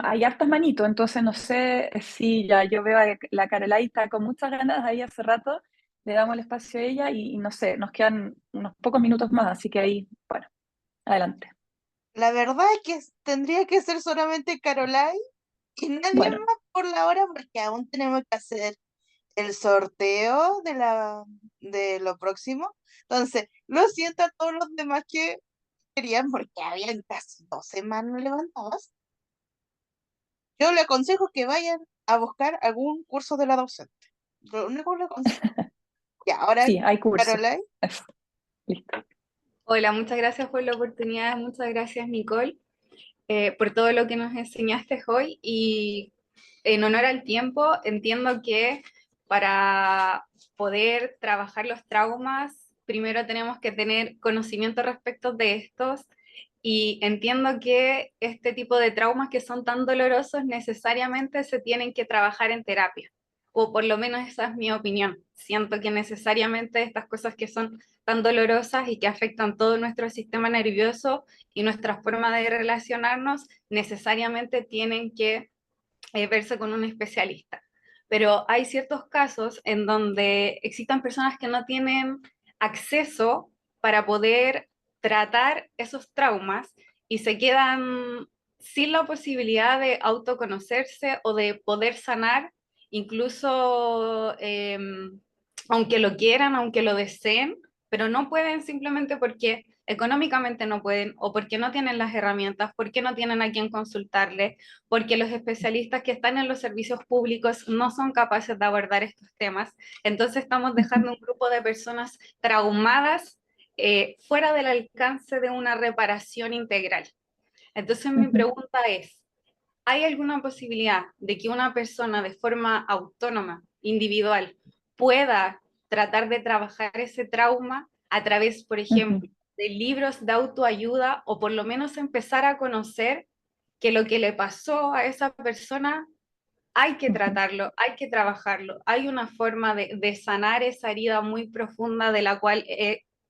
hay hartas manitos, entonces no sé si ya yo veo a la Carolai está con muchas ganas ahí hace rato, le damos el espacio a ella y no sé, nos quedan unos pocos minutos más, así que ahí, bueno, adelante. La verdad es que tendría que ser solamente Carolai y nadie Bueno, más por la hora porque aún tenemos que hacer el sorteo de lo próximo. Entonces, lo siento a todos los demás que querían porque habían casi 2 semanas levantadas. Yo le aconsejo que vayan a buscar algún curso de la docente. Lo único que le aconsejo. Ya, ahora, sí, hay curso. Carolai, Eso, listo. Hola, muchas gracias por la oportunidad, muchas gracias Nicole, por todo lo que nos enseñaste hoy y en honor al tiempo, entiendo que para poder trabajar los traumas, primero tenemos que tener conocimiento respecto de estos y entiendo que este tipo de traumas que son tan dolorosos necesariamente se tienen que trabajar en terapia, o por lo menos esa es mi opinión. Siento que necesariamente estas cosas que son tan dolorosas y que afectan todo nuestro sistema nervioso y nuestra forma de relacionarnos, necesariamente tienen que verse con un especialista. Pero hay ciertos casos en donde existan personas que no tienen acceso para poder tratar esos traumas y se quedan sin la posibilidad de autoconocerse o de poder sanar, incluso aunque lo quieran, aunque lo deseen, pero no pueden simplemente porque económicamente no pueden o porque no tienen las herramientas, porque no tienen a quien consultarle, porque los especialistas que están en los servicios públicos no son capaces de abordar estos temas. Entonces estamos dejando un grupo de personas traumadas fuera del alcance de una reparación integral. Entonces mi pregunta es, ¿hay alguna posibilidad de que una persona de forma autónoma, individual, pueda tratar de trabajar ese trauma a través, por ejemplo, de libros de autoayuda o por lo menos empezar a conocer que lo que le pasó a esa persona hay que tratarlo, hay que trabajarlo? Hay una forma de sanar esa herida muy profunda de la cual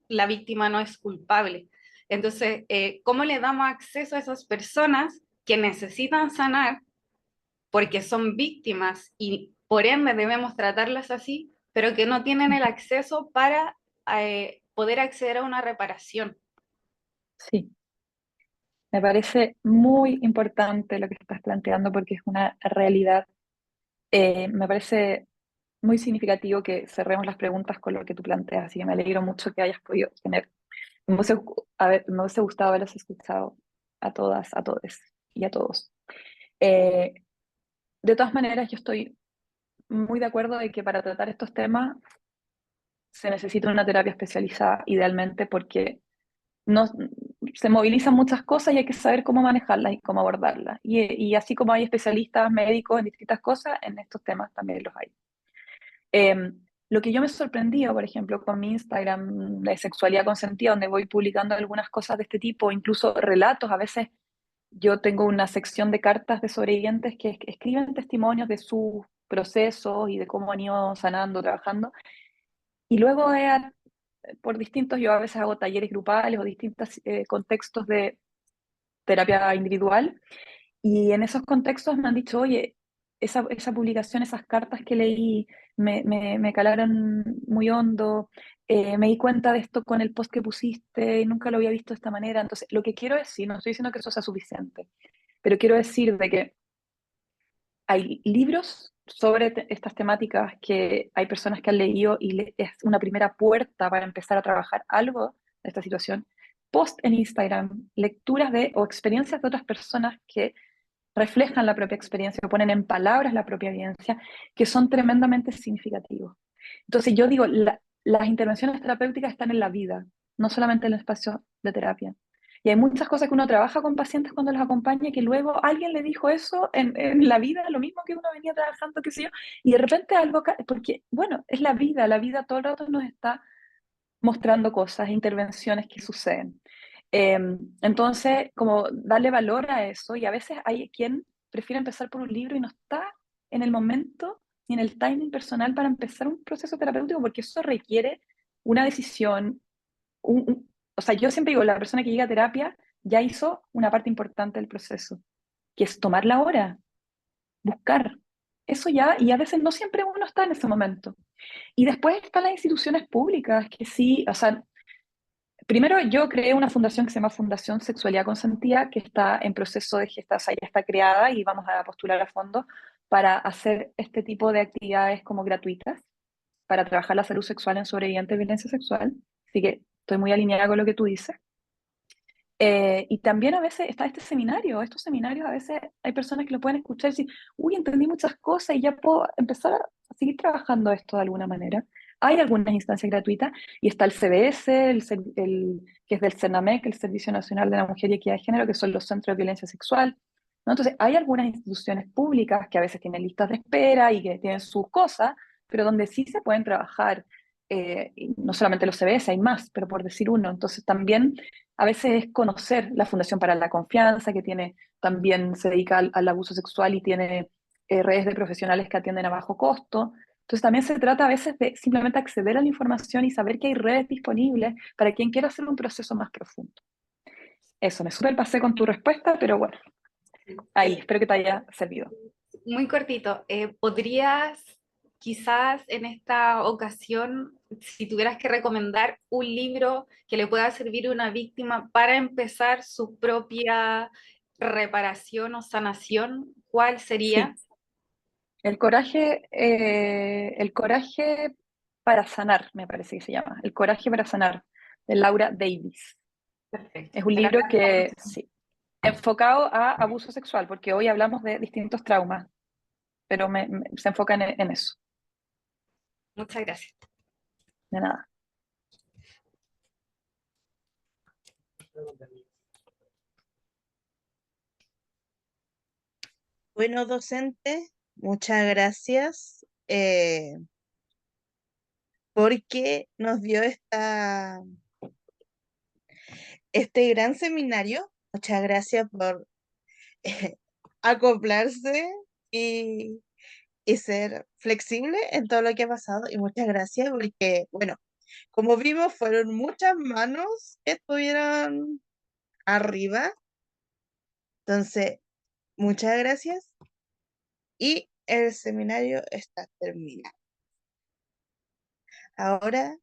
la víctima no es culpable. Entonces, ¿cómo le damos acceso a esas personas que necesitan sanar porque son víctimas y por ende debemos tratarlas así, pero que no tienen el acceso para poder acceder a una reparación? Sí, me parece muy importante lo que estás planteando porque es una realidad. Me parece muy significativo que cerremos las preguntas con lo que tú planteas, así que me alegro mucho que hayas podido tener. Me hubiese gustado haberlos escuchado a todas, a todos y a todos. Eh, de todas maneras, yo estoy muy de acuerdo de que para tratar estos temas se necesita una terapia especializada, idealmente, porque no, se movilizan muchas cosas y hay que saber cómo manejarlas y cómo abordarlas. Y así como hay especialistas médicos en distintas cosas, en estos temas también los hay. Lo que yo me sorprendía, por ejemplo, con mi Instagram de sexualidad consentida, donde voy publicando algunas cosas de este tipo, incluso relatos, a veces yo tengo una sección de cartas de sobrevivientes que escriben testimonios de sus procesos y de cómo han ido sanando, trabajando, y luego por distintos, yo a veces hago talleres grupales o distintos contextos de terapia individual, y en esos contextos me han dicho, oye, esa publicación, esas cartas que leí, me calaron muy hondo, me di cuenta de esto con el post que pusiste, y nunca lo había visto de esta manera. Entonces, lo que quiero decir, no estoy diciendo que eso sea suficiente, pero quiero decir de que hay libros sobre estas temáticas que hay personas que han leído y es una primera puerta para empezar a trabajar algo de esta situación. Post en Instagram, lecturas de o experiencias de otras personas que reflejan la propia experiencia, o ponen en palabras la propia evidencia, que son tremendamente significativos. Entonces yo digo, las intervenciones terapéuticas están en la vida, no solamente en el espacio de terapia. Y hay muchas cosas que uno trabaja con pacientes cuando los acompaña que luego alguien le dijo eso en la vida, lo mismo que uno venía trabajando, qué sé yo, y de repente algo, porque bueno, es la vida todo el rato nos está mostrando cosas, intervenciones que suceden. Eh, entonces, como darle valor a eso, y a veces hay quien prefiere empezar por un libro y no está en el momento ni en el timing personal para empezar un proceso terapéutico, porque eso requiere una decisión. O sea, yo siempre digo, la persona que llega a terapia ya hizo una parte importante del proceso, que es tomar la hora, buscar. Eso ya, y a veces no siempre uno está en ese momento. Y después están las instituciones públicas, que sí, o sea, primero, yo creé una fundación que se llama Fundación Sexualidad Consentida, que está en proceso de gestación, ya está creada y vamos a postular a fondos para hacer este tipo de actividades como gratuitas, para trabajar la salud sexual en sobrevivientes de violencia sexual. Así que estoy muy alineada con lo que tú dices. Y también a veces está este seminario. Estos seminarios a veces hay personas que lo pueden escuchar y decir, uy, entendí muchas cosas y ya puedo empezar a seguir trabajando esto de alguna manera. Hay algunas instancias gratuitas y está el CBS, que es del CENAMEC, el Servicio Nacional de la Mujer y Equidad de Género, que son los centros de violencia sexual, ¿no? Entonces, hay algunas instituciones públicas que a veces tienen listas de espera y que tienen sus cosas, pero donde sí se pueden trabajar, y no solamente los CBS, hay más, pero por decir uno. Entonces, también a veces es conocer la Fundación para la Confianza, que tiene, también se dedica al abuso sexual y tiene redes de profesionales que atienden a bajo costo. Entonces también se trata a veces de simplemente acceder a la información y saber que hay redes disponibles para quien quiera hacer un proceso más profundo. Eso, me superpasé con tu respuesta, pero bueno, ahí, espero que te haya servido. Muy cortito, ¿podrías quizás en esta ocasión, si tuvieras que recomendar un libro que le pueda servir a una víctima para empezar su propia reparación o sanación, cuál sería? Sí, el coraje para sanar, me parece que se llama, El coraje para sanar, de Laura Davis. Perfecto. Es un Te lo libro que, agradezco. sí, enfocado a abuso sexual, porque hoy hablamos de distintos traumas, pero se enfoca en eso, Muchas gracias. de nada. Bueno, docente, muchas gracias porque nos dio este gran seminario. Muchas gracias por acoplarse y, y ser flexible en todo lo que ha pasado. Y muchas gracias porque, bueno, Como vimos, fueron muchas manos que estuvieron arriba. Entonces, muchas gracias y el seminario está terminado. Ahora